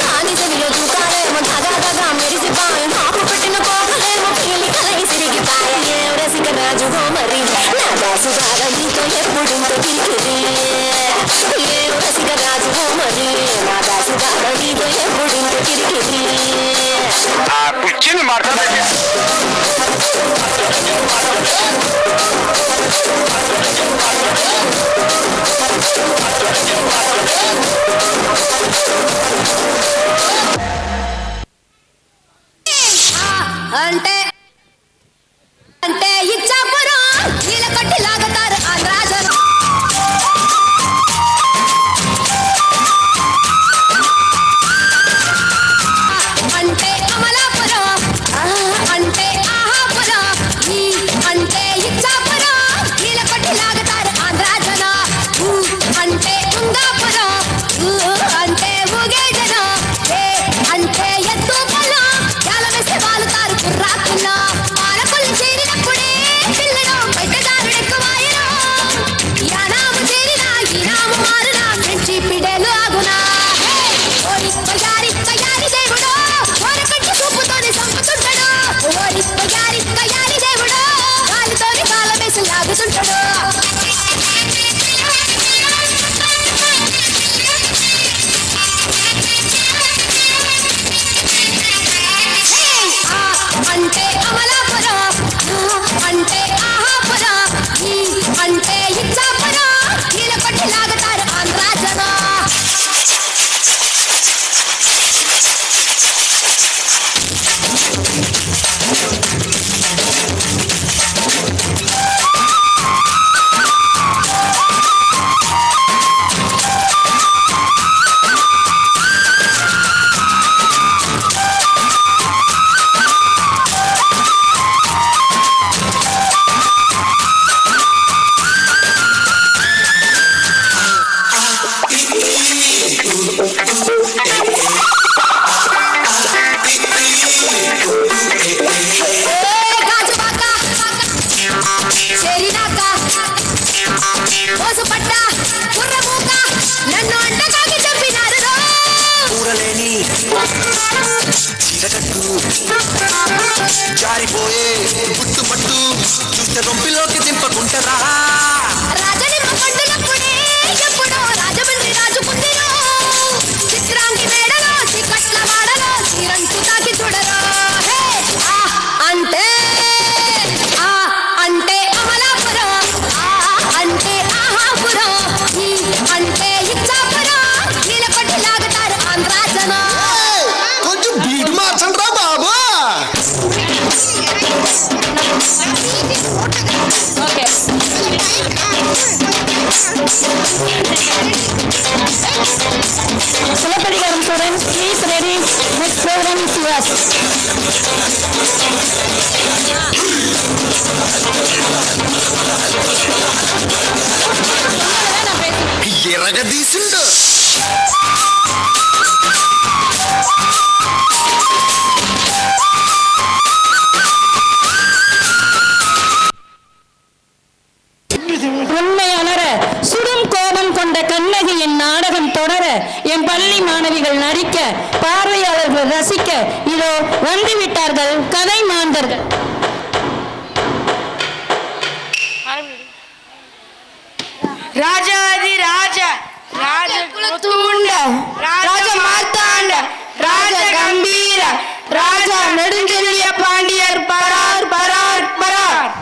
నాని చెవిలో చూకాలేమో దగా మెరిసిపాయ నాకు పెట్టిన కోకలేమో పీలి కలై సిరిగిపాయ రసిక రాజు మరి నా దాసు బాగా నీతో ఎప్పుడింత తిరిగిది ఏ రసిక రాజు మరి నా దాసు బాగా నీతో ఎప్పుడింత తిరిగిది కుర్చీని మాట్లాడబెట్టి అంటే అంటే ఇచ్చాపురం నీళ్ళ కొట్టి లాగుతారు ఆంధ్రాజనం అంటే అమలాపురం అంటే ఆహాపురం ఈ అంటే ఇచ్చాపురం నీళ్ళ కొట్టి లాగుతారు ఆంధ్రాజనం అంటే ఉంగాపురం అంటే ఊగే జనం students, please ready. Next program is yours. ఎరగదీసిండు உண்மையுணர சுடும் கோபம் கொண்ட கண்ணகியின் நாடகம் தொடர என் பள்ளி மாணவிகள் நடிக்க பார்வையாளர்கள் ரசிக்க இதோ வந்துவிட்டார்கள் கதை மாந்தர்கள். ராஜாதி ராஜா ராஜ குலத்தூண்ட ராஜ மார்த்தாண்ட ராஜ கம்பீர ராஜா நெடுஞ்செழிய பாண்டியர் பரார் பரார் பரார்.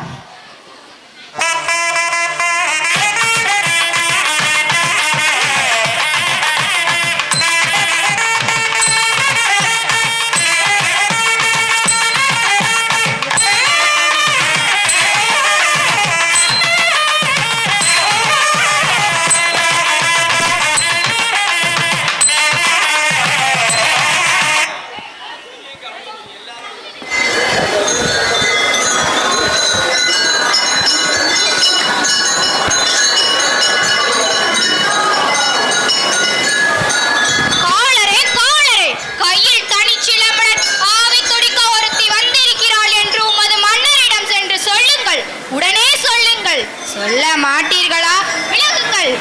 சொல்ல மாட்டீர்களா? விலகுங்கள்.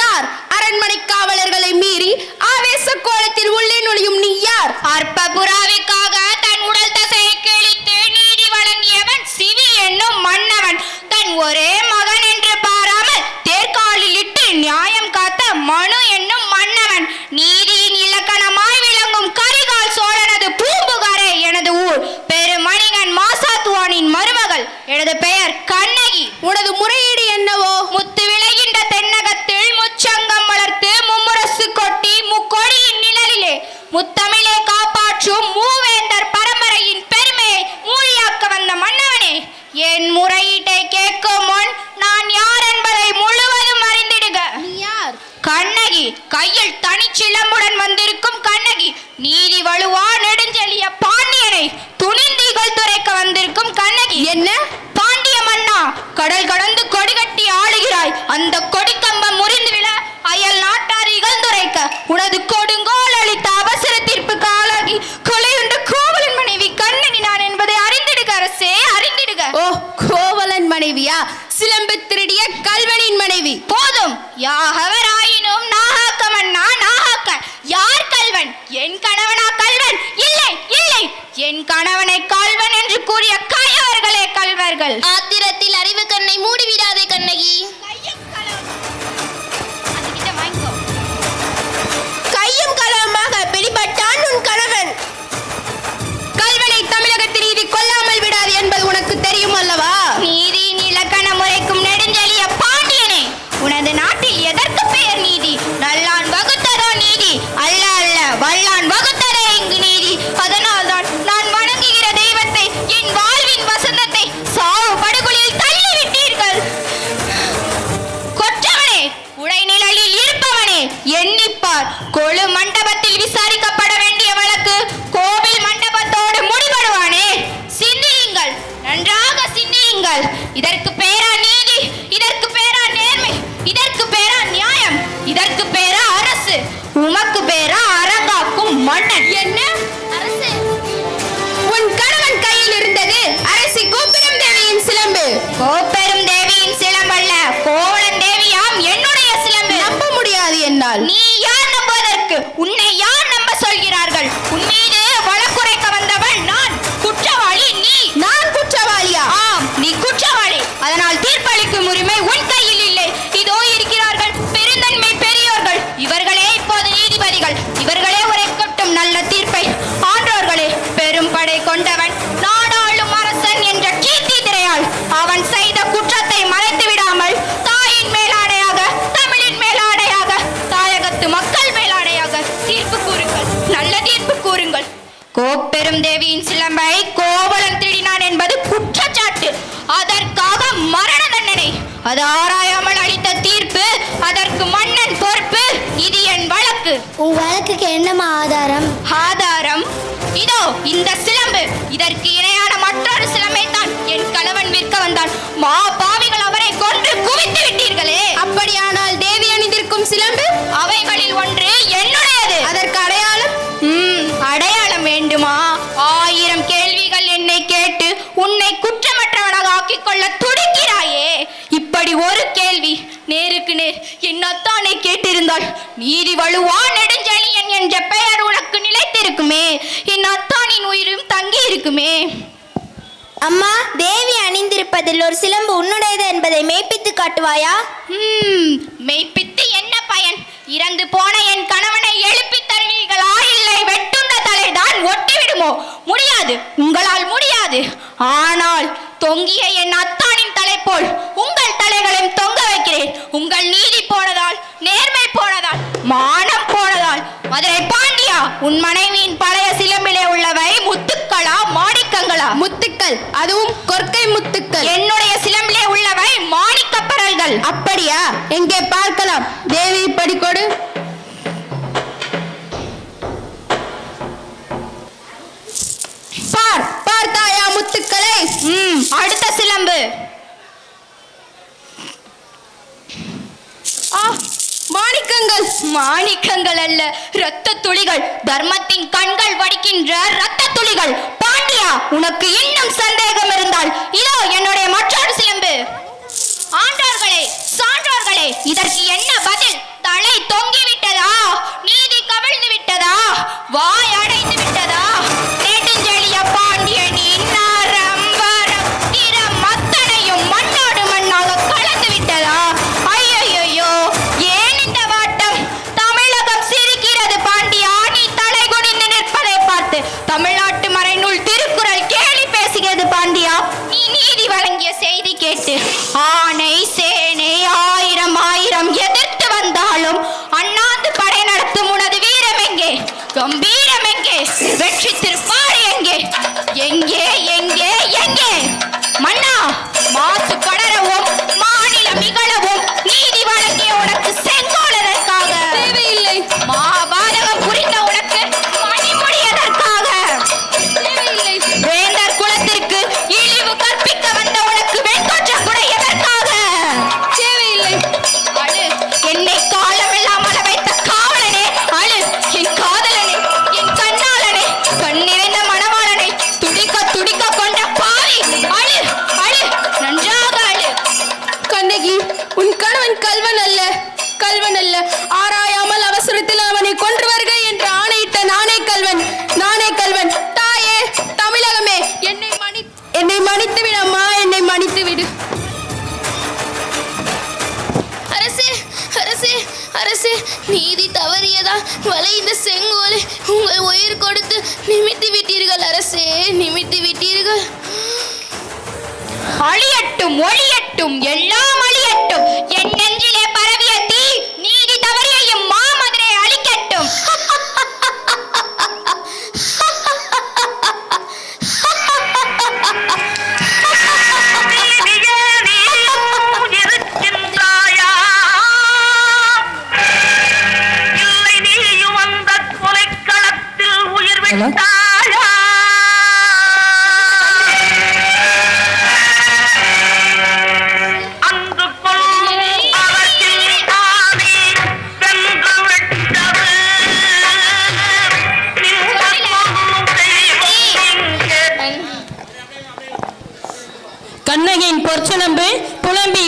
யார் அரண்மனை காவலர்களை மீறி ஆவேச கோலத்தில் உள்ளே நுழையும் நீ யார்? அற்ப புறாவிற்காக தன் உடல் தசையை கிழித்து நீதி வழங்கியவன் சிவி என்னும் மன்னவன். தன் ஒரே மகன் என்று பாராமல் தேர்காலில் இட்டு நியாயம் காத்த மனு என்னும் மன்னவன். நீதியின் இலக்கணமாய் விளங்கும் கரிகால் சோழனது பூம்புகாரே எனது ஊர். பெருமணிகன் மாசாத்துவானின் மருமகள். எனது பெயர் கண்ணகி. உனது முறையீடு என்னவோ? முத்து விளைகின்ற தென்னகத்தில் முச்சங்கம் வளர்த்து மும்முரசு கொட்டி முக்கொடியின் நிழலிலே முத்தமிழை காப்பாற்றும் மூவேந்தர் பரம்பரையின் பெருமையை மூழியாக்க வந்த மன்னவனே, என் முறையீட்டை கேட்கும் முன் நான் யார் என்பதை முழுவதும் அறிந்திடுக. கண்ணகி, கையில் தனிச்சிலம்புடன் வந்திருக்கும் கண்ணகி. நீதி வலுவா நெடுஞ்செழிய பாண்டியனை துணிந்திகள் துரைக்க வந்திருக்கும் கண்ணகி. என்ன பாண்டிய மன்னா, கடல் கடந்து கொடி கட்டி ஆளுகிறாய். அந்த கொடிக்கம்பம் முறிந்து விழ அயல் நாட்டார் இகழ்ந்துரைக்க உனது கொடுங்கோல் அளித்த அவசர தீர்ப்புக்கு ஆளாகி கொலையுண்ட கோவலன் மனைவி கண்ணகி நான் என்பதை அறிந்திடுக அரசே, அறிந்திடுக. ஓ, கோவலன் மனைவியா? சிலம்பு திருடிய கல்வனின் மனைவி. போதும், யாகவர் ஆயினும் நாகாக்க மன்னா, நாகாக்க. யார் கல்வன்? என் கணவனா கல்வன்? இல்லை இல்லை, என் கணவனை கல்வன் என்று கூறிய கயவர்களே கல்வர்கள். ஆத்திரத்தில் அறிவு கண்ணை மூடிவிடாதே கண்ணகி. கையும் களவுமாக பிடிபட்டான் உன் கணவன். கல்வனை தமிழகத்தில் நீதி கொல்லாமல் விடாது என்பது உனக்கு தெரியும் அல்லவா? நீதியின் இலக்கண முறைக்கும் நெடுஞ்செழிய பாண்டியனே, உனது நாட்டில் எதற்கு பெயர் நீதி? நல்லான் வகுத்ததோ நீதி? அல்ல அல்ல, வல்லான் வகுத்ததே இங்கு நீதி. அதனால் தான் நான் வணங்குகிற தெய்வத்தை, என் வாழ்வின் வசந்தத்தை சாவு படுகொலியில் தள்ளிவிட்டீர்கள். கொற்றவனே, உடைநிழலில் இருப்பவனே, எண்ணிப்பார். கொழு மண்டபத்தில் விசாரிக்கப்பட வேண்டிய வழக்கு கோவில் மண்டபத்தோடு முடிபடுவானே. சிந்தியுங்கள், நன்றாக சிந்தியுங்கள். இதற்கு பேரா நீதி? இதற்கு பேரா நேர்மை? இதற்கு பேரா நியாயம்? இதற்கு பேரா அரசு? உமக்கு பேரா அரங்காக்கும் மன்னன்? என்ன அரசு? உன் கணவன் கையில் இருந்தது அரசி கோப்பெரும் தேவியின் சிலம்பு. கோப்பெரும் தேவியின் சிலம்பல்ல, கோவலன் தேவியாம் என்னுடைய சிலம்பு. நம்ப முடியாது என்னால். நீ யார் நம்புவதற்கு? உன்னை யார் நம்ப சொல்கிறார்கள்? உன் மீது வழக்குரைக்க வந்தவன் நான். குற்றவாளி நீ. நான் குற்றவாளியா? ஆம், நீ குற்றவாளி. அதனால் தீர்ப்பளிக்கும் உரிமை உன் கையில் இல்லை. இதோ இருக்கிறார்கள் பெருந்தன்மை பெரியோர்கள். இவர்களே இப்போது நீதிபதிகள். இவர்களே உரைக்கட்டும் நல்ல தீர்ப்பை. ஆன்றோர்களே, பெரும் படை கொண்டவன் நாடாளும் அரசன் என்ற கீர்த்தி திரையால் அவன் செய்த குற்றத்தை மறைத்து விடாமல் தாயின் மேலாடையாக, தமிழின் மேலாடையாக, தாயகத்து மக்கள் மேலாடையாக தீர்ப்பு கூறுங்கள். நல்ல தீர்ப்பு கூறுங்கள். கோப்பெரும் தேவியின் சிலம்பை கோவலன் திருடினான் என்பது குற்றச்சாட்டு. அதற்காக மரண தண்டனை. அது ஆராயாமல் அளித்த தீர்ப்பு. அதற்கு மன்னன் பொறுப்பு. உன் வழக்குக்கு என்னம்மா ஆதாரம்? ஆதாரம் இதோ இந்த சிலம்பு. இதற்கு இணையான மற்றொரு சிலம்பை தான் என் கணவன் விற்க வந்தான். மா பாவிகள் அவரை கொன்று குவித்து விட்டீர்களே. அப்படியானால் தேவி அணிந்திருக்கும் சிலம்பு? அவைகளில் ஒன்று என்னுடையது. அதற்கு அடையாளம்? அடையாளம் வேண்டுமா? 1000 கேள்விகள் என்னை கேட்டு உன்னை குற்றமற்றவனாக ஆக்கிக் கொள்ள துடிக்கிறாயே. இப்படி ஒரு கேள்வி நேருக்கு நேர் என்னத்தானே கேட்டிருந்தால் நீதி வலுவா நெடுஞ்செழியன் என்ற பெயர் உனக்கு நிலைத்திருக்குமே. என் அத்தானின் உயிரும் தங்கி இருக்குமே. அம்மா, தேவி அணிந்திருப்பதில் ஒரு சிலம்பு உன்னுடையது என்பதை மெய்ப்பித்து காட்டுவாயா? மெய்ப்பித்து என்ன பயன்? இறந்து போன என் கணவனை எழுப்பி தருவீர்களா? இல்லை வெட்டுண்ட தலைதான் ஒட்டிவிடுமோ? முடியாது, உங்களால் முடியாது. ஆனால் தொங்கிய என் அத்தானின் தலை போல் உங்கள் தலைகளையும் தொங்க வைக்கிறேன். உங்கள் நீதி போனதால், நேர்மை போனதால், மானம் போனதால். மதுரை பாண்டியா, உன் மனைவியின் பழைய சிலம்பிலே உள்ளவை முத்துக்களா மாணிக்கங்களா? முத்துக்கள், அதுவும் கொற்கை முத்துக்கள். என்னுடைய சிலம்பிலே உள்ளவை மாணிக்கப் பரல்கள். அப்படியா? எங்கே பார்க்கலாம். தேவி இப்படி கொடு. பார்த்தாயா முத்துக்களை? அடுத்த சிலம்பு. மாணிக்கங்கள். மாணிக்கங்கள் அல்ல, இரத்த துளிகள். தர்மத்தின் கண்கள் வடிக்கின்ற இரத்த துளிகள். பாண்டியா, உனக்கு இன்னும் சந்தேகம் இருந்தால் இதோ என்னுடைய மற்றொரு சிலம்பு. ஆண்டோர்களே, சான்றோர்களே, இதற்கு என்ன பதில்? தலை தொங்கி விட்டதா? நீதி கவிழ்ந்து விட்டதா? வாய் அடைந்து விட்டதா? நெடுஞ்செழிய பாண்டியனின் நரம் வரம் திறம் அத்தனையும் மண்ணோடு மண்ணாக கலந்து விட்டதா? ஐயோ, ஏன் இந்த வாட்டம்? தமிழகம் சிரிக்கிறது பாண்டியா. நீ தலை குனிந்து நிற்பதை பார்த்து தமிழ்நாட்டு மறைநூல் திருக்குறள் கேலி பேசுகிறது பாண்டியா. நீ நீதி வழங்கிய செய்தி கேட்டு ஆனை சேனை 1000 எதிர்த்து வந்தாலும் அண்ணாந்து படை நடத்தும் உனது வீரம் எங்கே? கம்பீரம் எங்கே? வெற்றி திருப்பாடு எங்கே? எங்கே எங்கே எங்கே? மன்னா, மாசு படரவும் மாநிலம் இகழவும் நீதி வழங்கிய உனக்கு செங்கோலதற்காக தேவையில்லை. மாபாதகம் புரிந்த உனக்கு மணிமுடியதற்காக தேவையில்லை. வேந்தர் குலத்திற்கு இழிவு கற்பிக்க வந்த உனக்கு வெண்கொற்ற குடை எதற்காக தேவையில்லை. அழு, என்னை காலமெல்லாம் அள வைத்த காவலனே அழு. என் காதலனே, என் கண்ணாளனே, கண் நிறைந்த மணவாளனை துடிக்க துடிக்க கொண்ட பாவி அழு, அழு, நன்றாக அழு. கண்ணகி, உன் கணவன் கல்வன் அல்ல, கல்வன் அல்ல. ஆராயாமல் அவசரத்தில் அவனை கொன்று வருக என்று ஆணையிட்ட நானே கல்வன், நானே கல்வன். தாயே, தமிழகமே, என்னை மன்னித்து விடு அம்மா, என்னை மன்னித்து விடு. அரசே, அரசே, அரசே, நீதி தவறியதா வளைந்த செங்கோலை உங்கள் உயிர் கொடுத்து நிமித்தி விட்டீர்கள் அரசே, நிமித்தி விட்டீர்கள். அழியட்டும், ஒளியட்டும், எல்லாம் அழியட்டும். என் நெஞ்சிலே பரவிய தீ நீதி தவறியையும் மாமதுரை அழிக்கட்டும். கண்ணகியின் பொற்சிலம்பு புலம்பி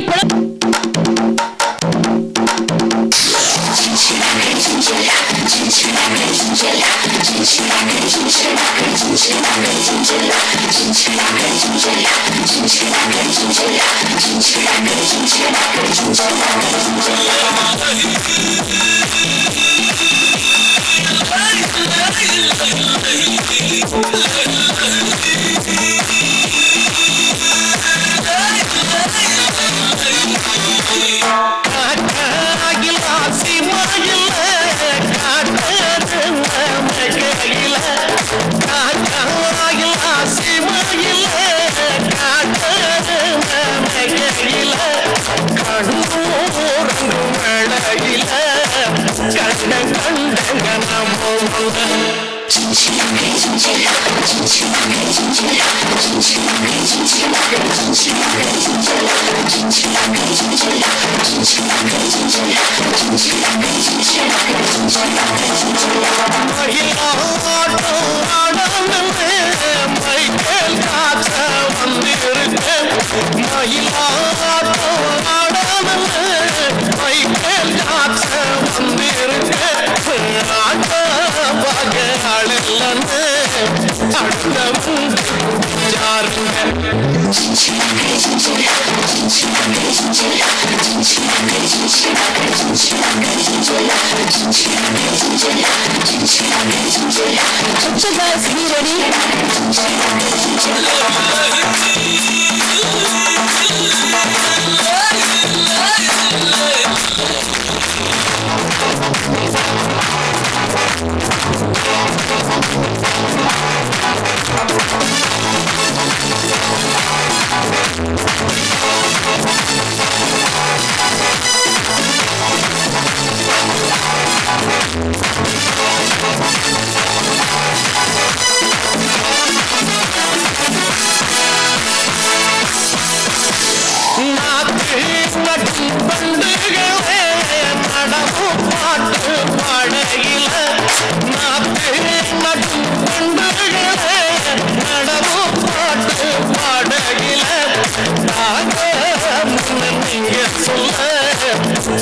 மைக்கேல் காற்ற வந்திருக்க மைக்கேல் காற்ற வந்திருக்க பகையாளன்னு அடுத்தவன் யாருங்க Okay guys, be ready. பண்டுகளே நடவும் பாட்டு பாடையில நாட்டு நட்டும் பண்டுகளே நடவும் பாட்டு பாடையில நீங்க சொல்ல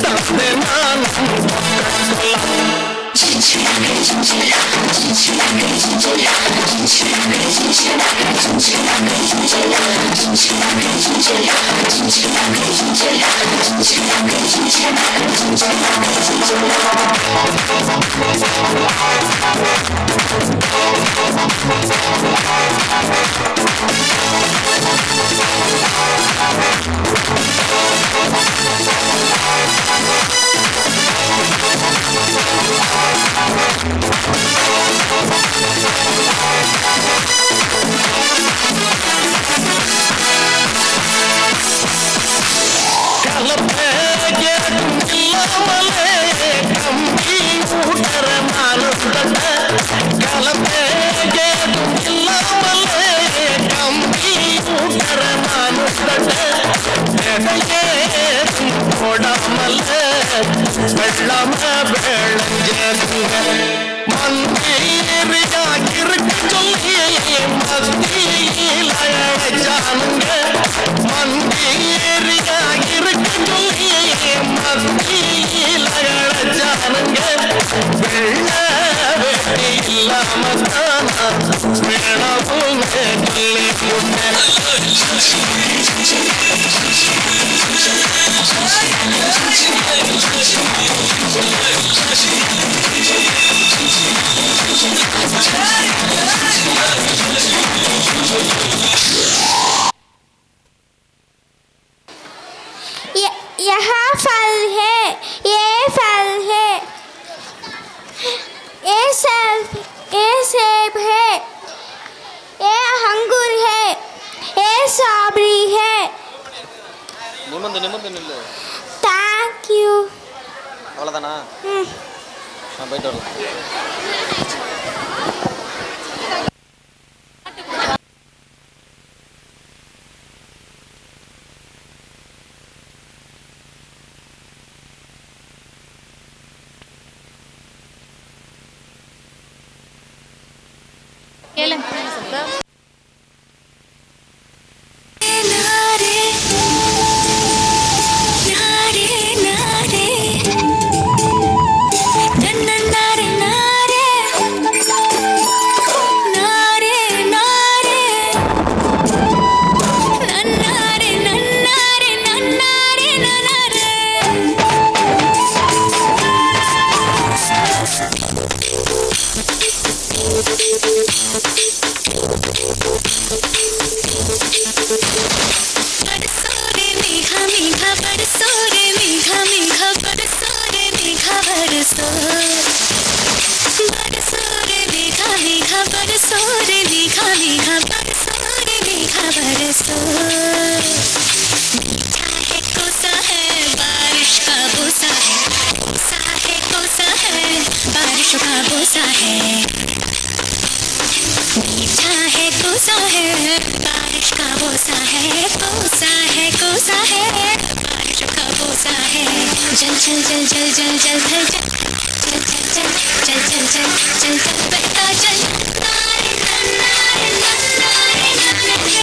தந்து நானும் வெள்ளம வேளஞ்சேருங்க மந்திரியாகிருக்க சொல்லி மத்தியில் அழைச்சானுங்க மந்திரியாகிருக்க சொல்லி மத்தியில் அழைச்சானுங்க வெள்ள வெட்டி இல்லாம தானா வேணவும் சொல்லி முன்னே यहाँ फल है, ये फल है, ये सेब है, ये अंगूर है, ये स्ट्रॉबेरी है। நிமிந்து நில்லு. Thank you. அவ்வளோதானா? நான் போயிட்டு வரலாம். बारिश का बोसा है कोसा है बारिश का बोसा है जल जल जल जल जल जल जल जल चल चल चल चल चल चल चल चल बहता चल नारे नारे नारे नारे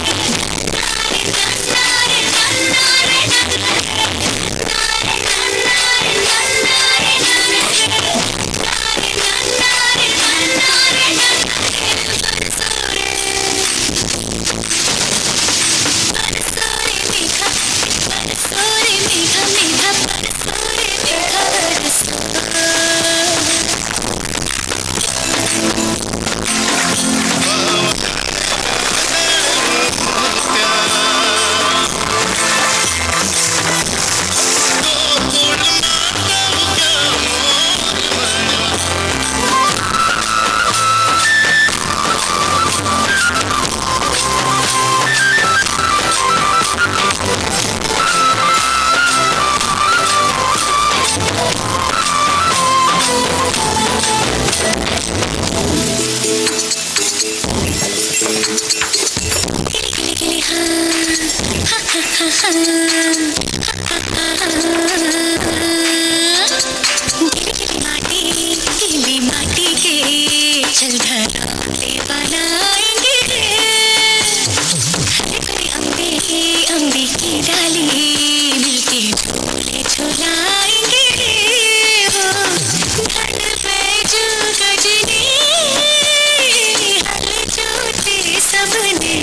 गीली माटी के जलधराते बनाएंगे अम्बी की डाली मिलके झोले झुलाएंगे घर पे जो गजनी हल जोते सबने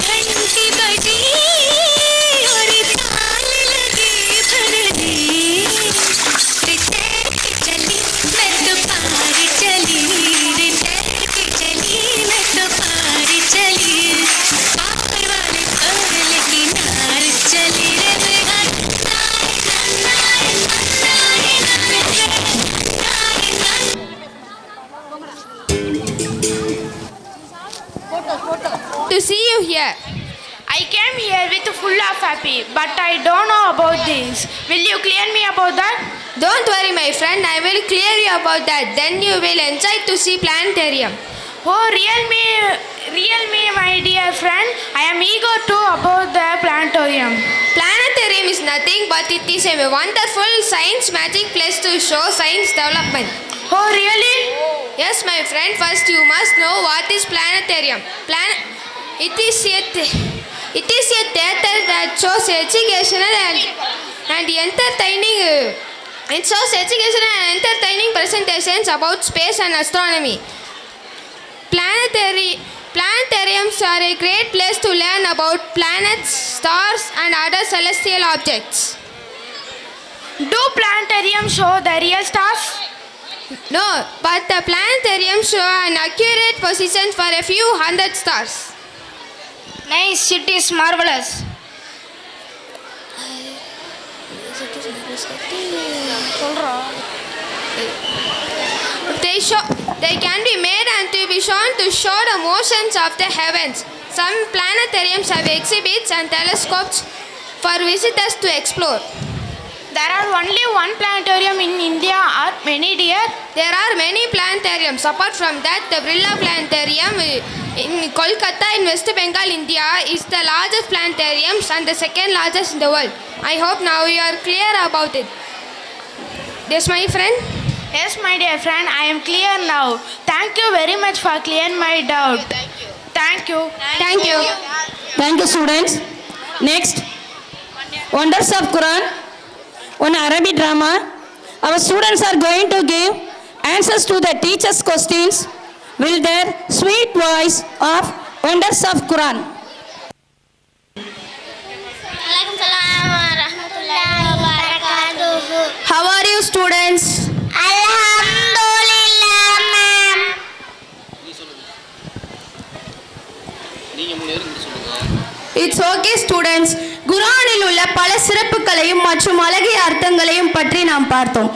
घंटी बजी और ताल लगे भरने रे तैर के चली मैं तो पार चली रे तैर के चली मैं तो पार चली पार वाले पर किनार चली रे बेगार To see you here. I came here with full of happy, but I don't know about this. Will you clear me about that? Don't worry, my friend. I will clear you about that. Then you will enjoy to see planetarium. Oh, real me, my dear friend. I am eager to about the planetarium. Planetarium is nothing but it is a wonderful science magic place to show science development. Oh, really? Yes, my friend. First, you must know what is planetarium. It is a theater that shows educational and entertaining. It shows educational and entertaining presentations about space and astronomy. Planetariums are a great place to learn about planets, stars, and other celestial objects. Do planetariums show the real stars? No, but the planetarium show an accurate position for a few hundred stars. Nice, it is marvelous. They can be made and to be shown to show the motions of the heavens. Some planetariums have exhibits and telescopes for visitors to explore. There are only one planetarium in India or many, dear? There are many planetariums. Apart from that, the Birla Planetarium in Kolkata in West Bengal, India is the largest planetarium and the second largest in the world. I hope now you are clear about it. Yes, my friend? Yes, my dear friend, I am clear now. Thank you very much for clearing my doubt. Thank you. Thank you. Thank you, students. Next, Wonders of Quran, one Arabic drama. Our students are going to give answers to the teacher's questions with their sweet voice of Wonders of Quran. How are you, students? Alhamdulillah, ma'am. It's okay, students. குர்ஆனில் உள்ள பல சிறப்புகளையும் மற்றும் அழகிய அர்த்தங்களையும் பற்றி நாம் பார்த்தோம்.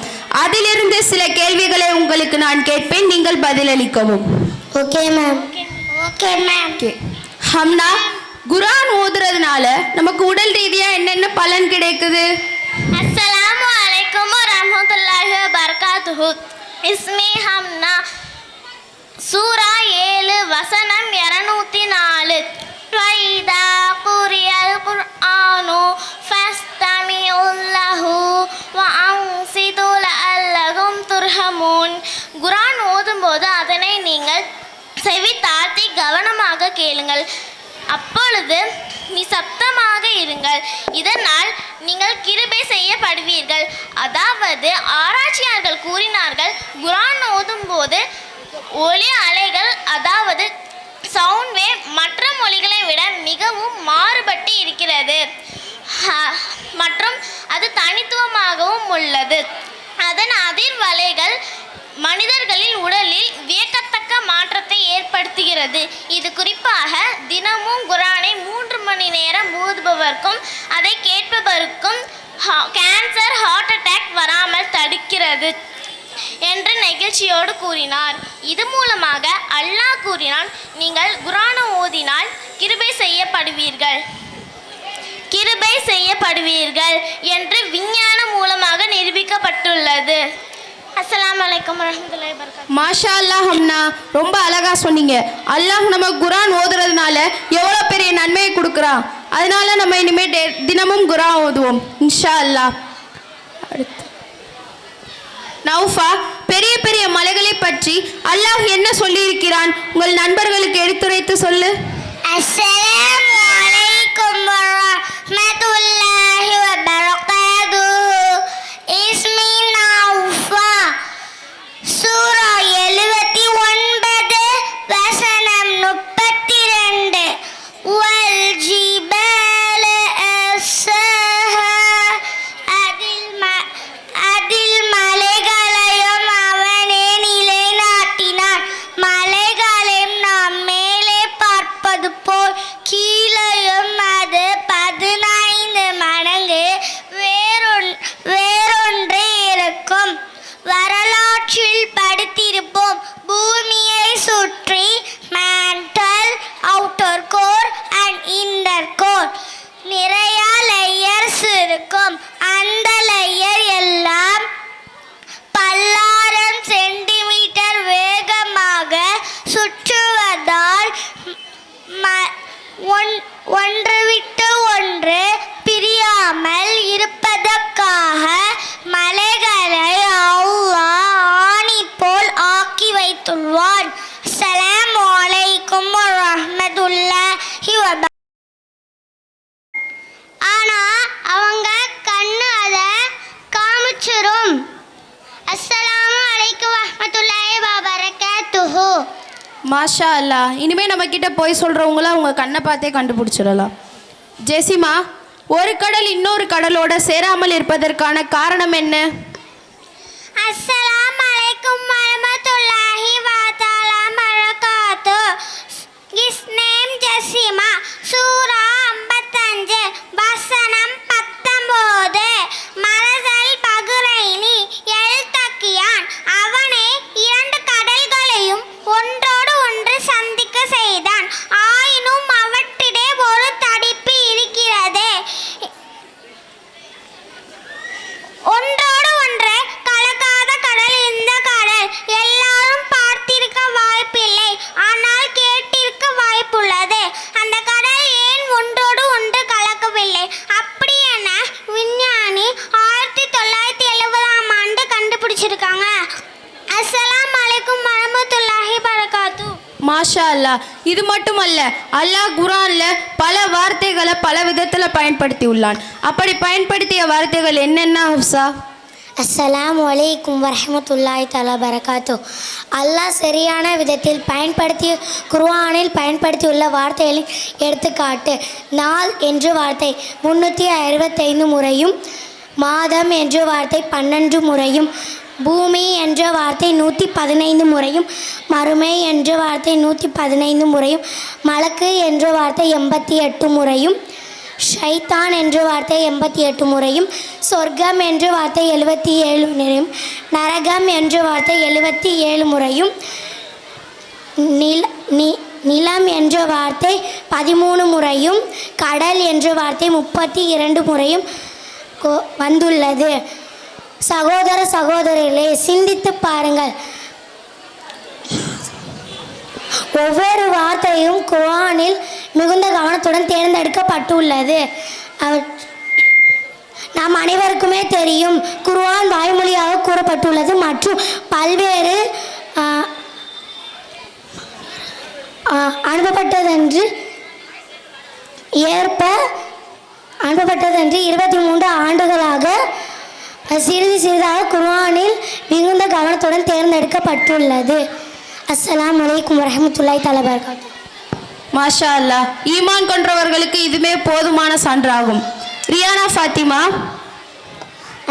அதிலிருந்து சில கேள்விகளை உங்களுக்கு நான் கேட்பேன், நீங்கள் பதிலளிக்கவும். Okay ma'am. Okay ma'am. Hamna, குர்ஆன் ஓதுறதுனால நமக்கு உடல் ரீதியா என்னென்ன பலன் கிடைக்குது? அஸ்ஸலாமு அலைக்கும் வரஹ்மத்துல்லாஹி வபரகாத்துஹு. இஸ்மி ஹம்னா. சூரா 7 வசனம் 204. وإذا قرئ القرآن فاستمعوا له وأنصتوا لعلكم ترحمون. குர்ஆன் ஓதும்போது அதனை நீங்கள் செவி தாழ்த்தி கவனமாக கேளுங்கள், அப்பொழுது நிசப்தமாக இருங்கள், இதனால் நீங்கள் கிருபை செய்யப்படுவீர்கள். அதாவது ஆராய்ச்சியாளர்கள் கூறினார்கள், குர்ஆன் ஓதும்போது ஒலி அலைகள் அதாவது சவுண்ட் வேவ் மற்ற மொழிகளை விட மிகவும் மாறுபட்டு இருக்கிறது மற்றும் அது தனித்துவமாகவும் உள்ளது. அதன் அதிர்வலைகள் மனிதர்களின் உடலில் வியக்கத்தக்க மாற்றத்தை ஏற்படுத்துகிறது. இது குறிப்பாக தினமும் குர்ஆனை 3 மணி நேரம் ஓதுபவருக்கும் அதை கேட்பவருக்கும் கேன்சர், ஹார்ட் அட்டாக் வராமல் தடுக்கிறது என்று நெகிழ்ச்சியோடு கூறினார். இது மூலமாக அல்லாஹ் கூறினான், நீங்கள் குர்ஆனை ஓதினால் கிருபை செய்யப்படுவீர்கள் என்று விஞ்ஞானம் மூலமாக நிரூபிக்கப்பட்டுள்ளது. அஸ்ஸலாமு அலைக்கும் வரஹ்மத்துல்லாஹி வபரகாத்துஹு. மாஷா அல்லாஹ் அம்னா, ரொம்ப அழகா சொன்னீங்க. அல்லாஹ் நம்ம குர்ஆன் ஓதுறதுனால எவ்வளோ பெரிய நன்மையை கொடுக்குறான். அதனால நம்ம இனிமேல் தினமும் குர்ஆன் ஓதுவோம் இன்ஷா அல்லாஹ். அடுத்து நௌஃபா, பெரிய பெரிய மலைகளை பற்றி அல்லாஹ் என்ன சொல்லியிருக்கிறான் உங்கள் நண்பர்களுக்கு எடுத்துரைத்து சொல்லு. அஸ்ஸலாமு அலைக்கும் வரஹ்மத்துல்லாஹி வபரகாத்துஹு. இஸ்மி நௌஃபா. சூரா 79 வசனம் 32. வல் ஜிபால அஸ்ஸாஹா. அதில் மலைகளையும் அவனே நிலைநாட்டினான். மலைகளையும் நாம் மேலே பார்ப்பது போல் கீழையும் அது 15 மடங்கு வேறொன்று இருக்கும். வரலாற்றில் படித்திருப்போம், பூமியை சுற்றி mantle, outer core and inner core நிறைய லேயர்ஸ் இருக்கும். அந்த லேயர் எல்லாம் 1000 சென்டிமீட்டர் வேகமாக சுற்றுவதால் ஒன்று விட்டு ஒன்று பிரியாமல் இருப்பதற்காக மலைகளை அல்லாஹ் ஆணி போல் ஆக்கி வைத்துள்ளான். அஸ்ஸலாமு அலைக்கும் வரஹ்மத்துல்லாஹி வபரகாத்துஹு. ஆனா அவங்க கண்ணு அதை காமிச்சிரும். அஸ்ஸலாமு அலைக்கும் வரஹ்மத்துல்லாஹி வபரகாத்துஹு. மாஷா அல்லாஹ். இனிமேல் நம்ம கிட்ட போய் சொல்கிறவங்கள அவங்க கண்ணை பார்த்தே கண்டுபிடிச்சிடலாம். ஜெசிமா, ஒரு கடல் இன்னொரு கடலோட சேராமல் இருப்பதற்கான காரணம் என்ன? அஸ்ஸலாமு அலைக்கும் வரஹ்மத்துல்லாஹி வதஆலா பரகாத்துஹு. His name Jezima. சூரா 55 வசனம் 19. மரசல் பகுரைனி எல்தக்கியான். அவனே 2 கடல்களையும் ஒன்றோடு ஒன்று சந்திக்க செய்தான். ஆயினும் அவற்றிலே ஒரு தடிப்பு இருக்கிறது. ஒன்றோடு ஒன்று கலக்காத கடல் இந்த கடல். எல்லாரும் பார்த்திருக்க வாய்ப்பில்லை, ஆனால் கேட்டிருக்க வாய்ப்புள்ளது. அந்த கடல் ஏன் ஒன்றோடு ஒன்று கலக்கவில்லை? அப்படி என விஞ்ஞானி 1970ஆம் ஆண்டு கண்டுபிடிச்சிருக்காங்க. அஸ்ஸலாமு அலைக்கும் வரஹ்மத்துல்லாஹி வபரகாத்துஹு. மாஷா அல்லாஹ். இது மட்டுமல்ல, அல்லாஹ் குர்ஆன்ல பல வார்த்தைகளை பல விதத்தில் பயன்படுத்தி உள்ளான். அப்படி பயன்படுத்திய வார்த்தைகள் என்னென்ன ஹப்சா? அஸ்ஸலாமு அலைக்கும் வரஹ்மத்துல்லாஹி தஆலா பரகாத்துஹு. அல்லாஹ் சரியான விதத்தில் பயன்படுத்திய குர்ஆனில் பயன்படுத்தியுள்ள வார்த்தைகளின் எடுத்துக்காட்டு: நாள் என்ற வார்த்தை 365 முறையும், மாதம் என்ற வார்த்தை 12 முறையும், பூமி என்ற வார்த்தை 115 முறையும், மறுமை என்ற வார்த்தை 115 முறையும், மலக்கு என்ற வார்த்தை 88 முறையும், ஷைத்தான் என்ற வார்த்தை 88 முறையும், சொர்க்கம் என்ற வார்த்தை 77 முறையும், நரகம் என்ற வார்த்தை 77 முறையும், நிலம் என்ற வார்த்தை 13 முறையும், கடல் என்ற வார்த்தை 32 முறையும் வந்துள்ளது. சகோதர சகோதரிகளே, சிந்தித்து பாருங்கள். ஒவ்வொரு வார்த்தையும் குர்ஆனில் மிகுந்த கவனத்துடன் தேர்ந்தெடுக்கப்பட்டுள்ளது. நாம் அனைவருக்குமே தெரியும், குர்ஆன் வாய்மொழியாக கூறப்பட்டுள்ளது மற்றும் பல்வேறு அனுப்பப்பட்டதென்று 23 ஆண்டுகளாக சிறிதாக குர்ஆனில் மிகுந்த கவனத்துடன் தேர்ந்தெடுக்கப்பட்டுள்ளது. அஸ்ஸலாமு அலைக்கும் வரஹ்மத்துல்லாஹி தஆலா வபரகாத்துஹு. மாஷா அல்லாஹ். ஈமான் கொண்டவர்களுக்கு இதுவே போதுமான சான்றாகும். ரியானா ஃபாத்திமா.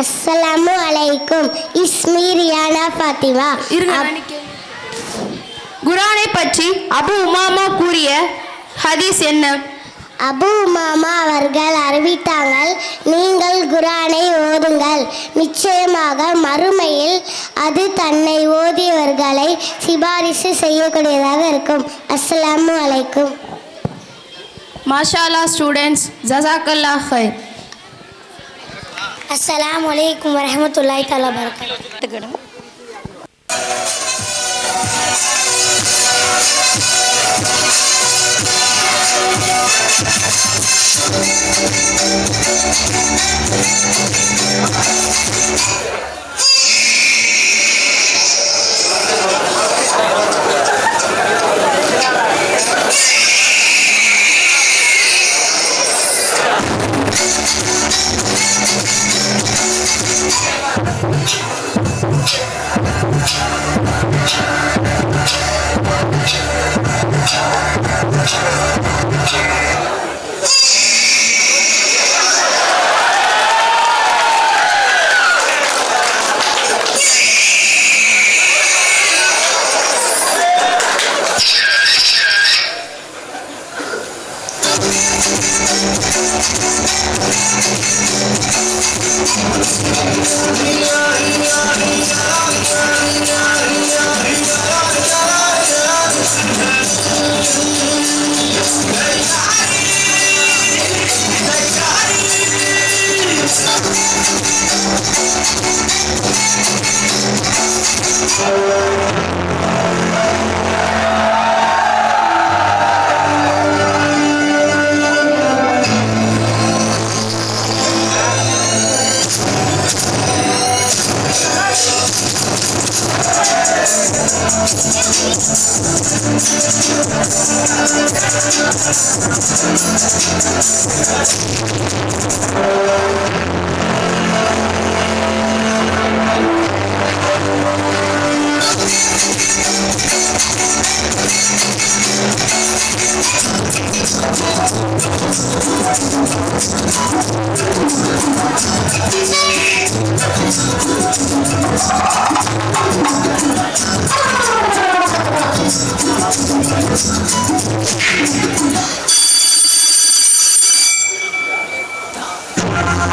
அஸ்ஸலாமு அலைக்கும். இஸ்மி ரியானா ஃபாத்திமா. குர்ஆனை பற்றி அபு உமாமா கூறிய ஹதீஸ் என்ன? அபு உமாமா அவர்கள் அறிவித்தார்கள், நீங்கள் குர்ஆனை ஓதுங்கள், நிச்சயமாக மறுமையில் அது தன்னை ஓதியவர்களை சிபாரிசு செய்யக்கூடியதாக இருக்கும். அஸ்ஸலாமு அலைக்கும். மாஷா அல்லாஹ் ஸ்டூடெண்ட்ஸ், ஜஸாக்கல்லாஹ் ஹைர். அஸ்ஸலாமு அலைக்கும் வரஹ்மத்துல்லாஹி தஆலா வபரகாத்துஹு.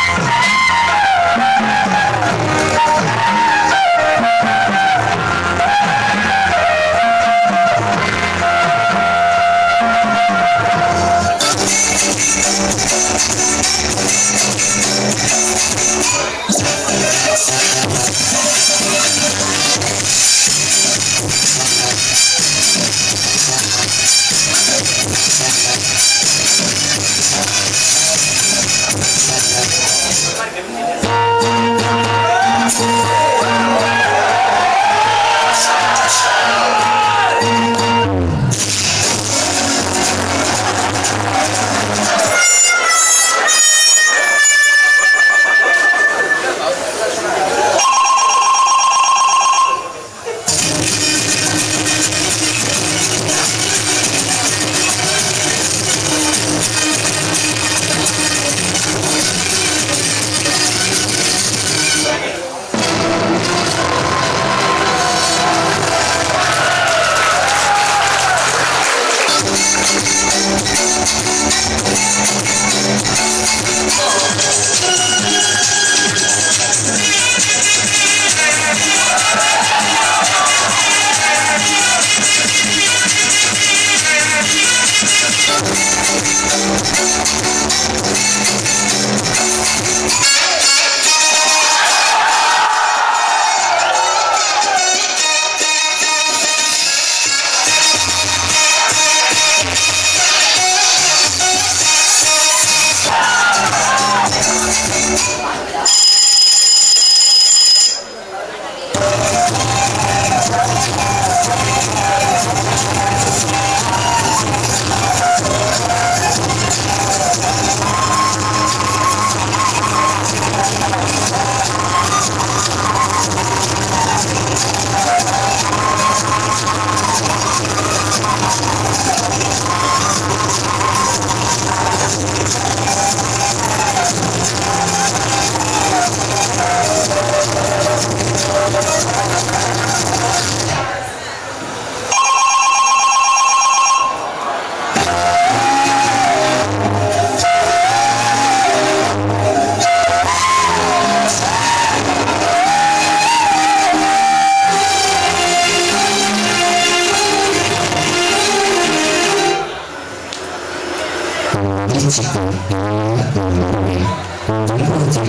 Thank you.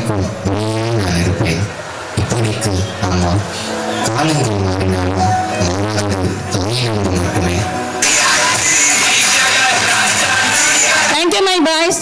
என்றைக்கும் உன்னையே நான் இருப்பேன். இப்படிக்கு அம்மா, காலங்கள் மாறினாலும் மாறாது துணையோடு மட்டுமே. Thank you, my boys.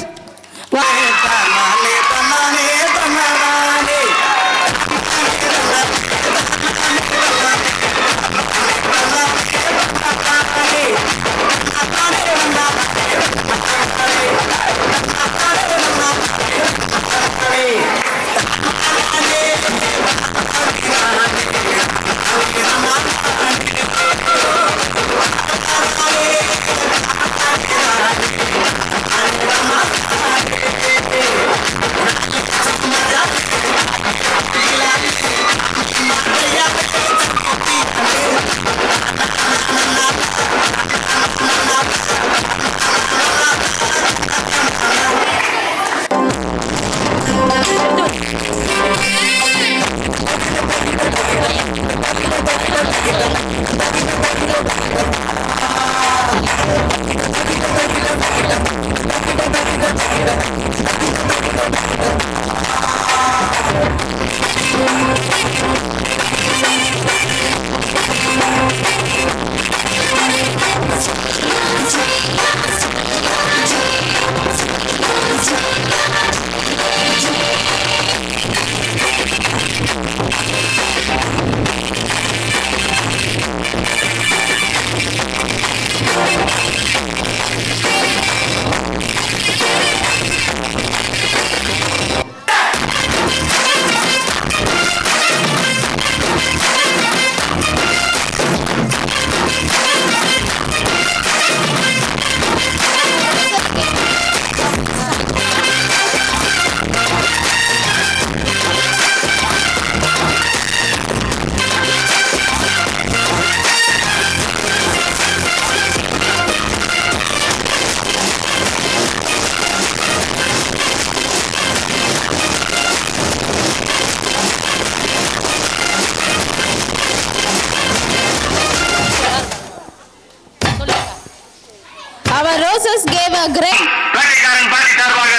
Our roses gave a great. வேட்டைக்காரன் பாட்டி சார்பாக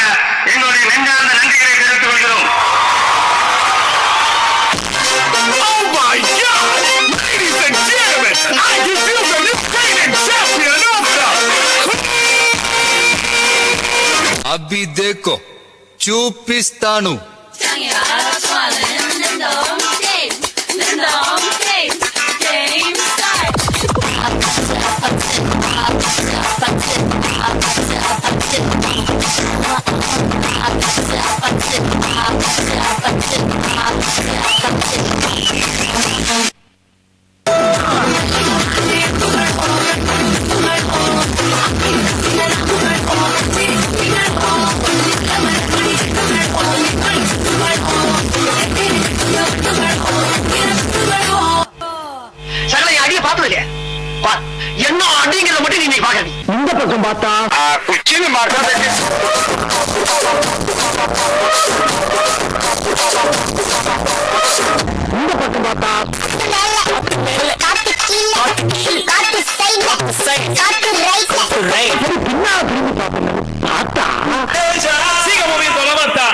எங்களுடைய நெஞ்சார்ந்த நன்றிகளை தெரிவித்துக் கொள்கிறோம். Oh my God! Ladies and gentlemen, I give you the defending champion of the... अभी देखो చూపిస్తాను. சகல அடிய பார்த்தது இல்லையா? என்ன அடிங்கிறத மட்டும் நீ இன்னைக்கு பாக்க. இந்த பக்கம் பார்த்தா குச்சின்னு இந்த பக்கம் பார்த்தா பின்னால திரும்பி பார்த்தா siga moviendo la manta.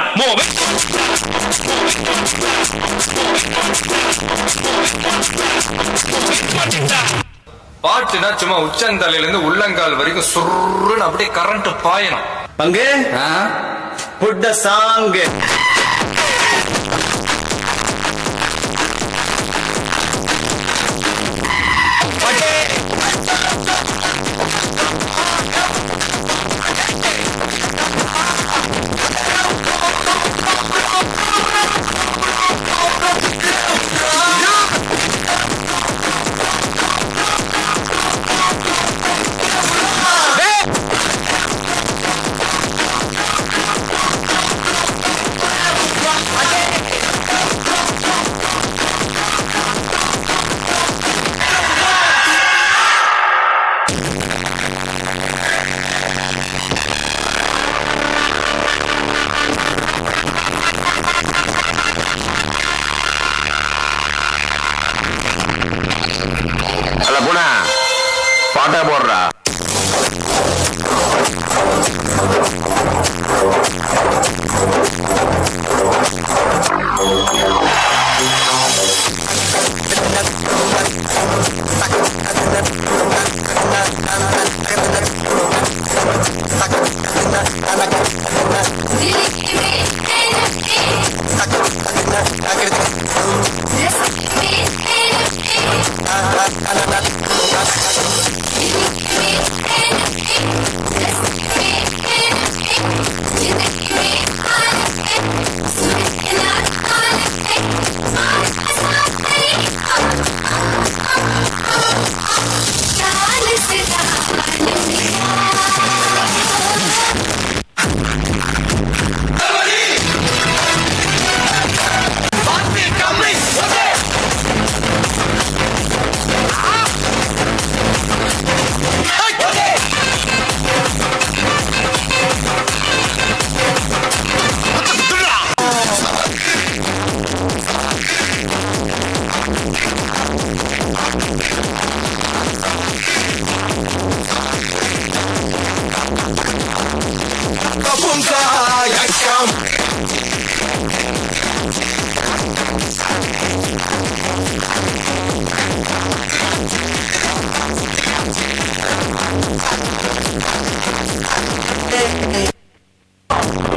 பாட்டுனா சும்மா உச்சந்தலையில இருந்து உள்ளங்கால் வரைக்கும் சுருன்னு அப்படியே கரண்ட் பாயணும். பங்கு புட்ட சாங்கு பாட்டா போடுறா.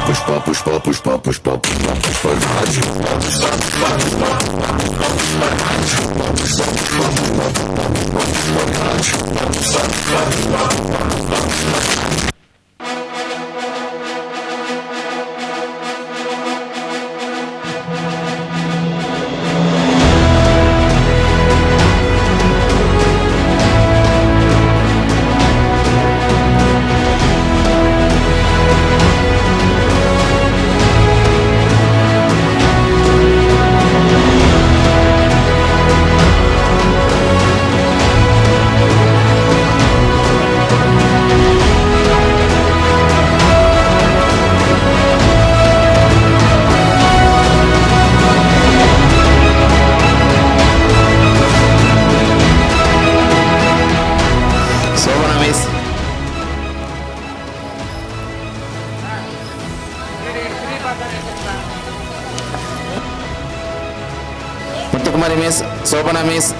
Pushpa, pushpa, pushpa, pushpa, pushpa, pushpa, Raj. Muthukumari Miss, Sopana Miss,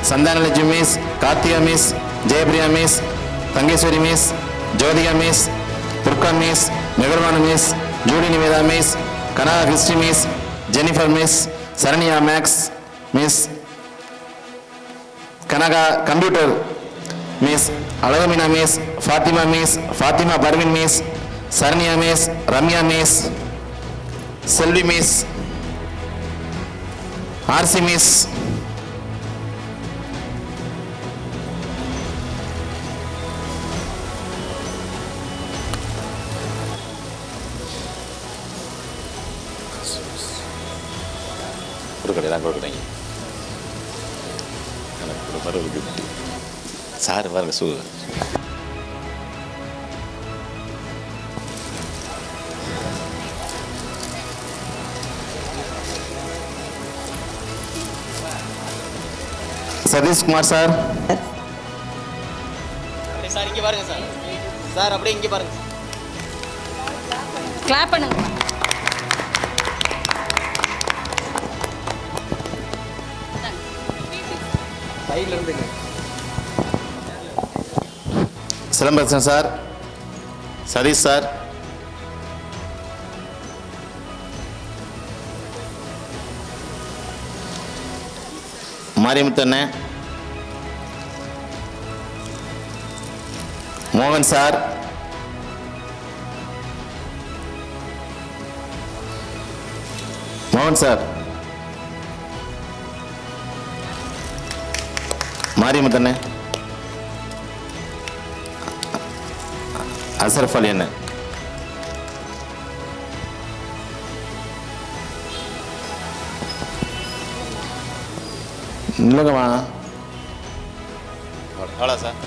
Sandhanalajji Miss, Karthika Miss, Jayapriya Miss, Tangeswari Miss, Jyotika Miss, Purka Miss, Megarvana Miss, Judy Niveda Miss, Kanaga Christy Miss, Jennifer Miss, Saranya Max Miss, Kanaga Computer Miss, Alagamina Miss, Fatima Miss, Fatima Parvin Miss, Saranya Miss, Ramya Miss, Selvi Miss, RC Miss, sir பாருங்க சூ Sadish Kumar sir. Sir இங்க பாருங்க sir. Sir அப்படியே இங்க பாருங்க. Clap பண்ணுங்க. சைடுல இருந்துங்க. சிலம்பரசன் சார், சதீஷ் சார், மாரியமுத்தண்ணே, மோகன் சார், மோகன் சார், மாரியமுத்தண்ணே, அசரஃப் அலி அண்ணன், இல்லைங்கம்மா அவ்வளோ சார்.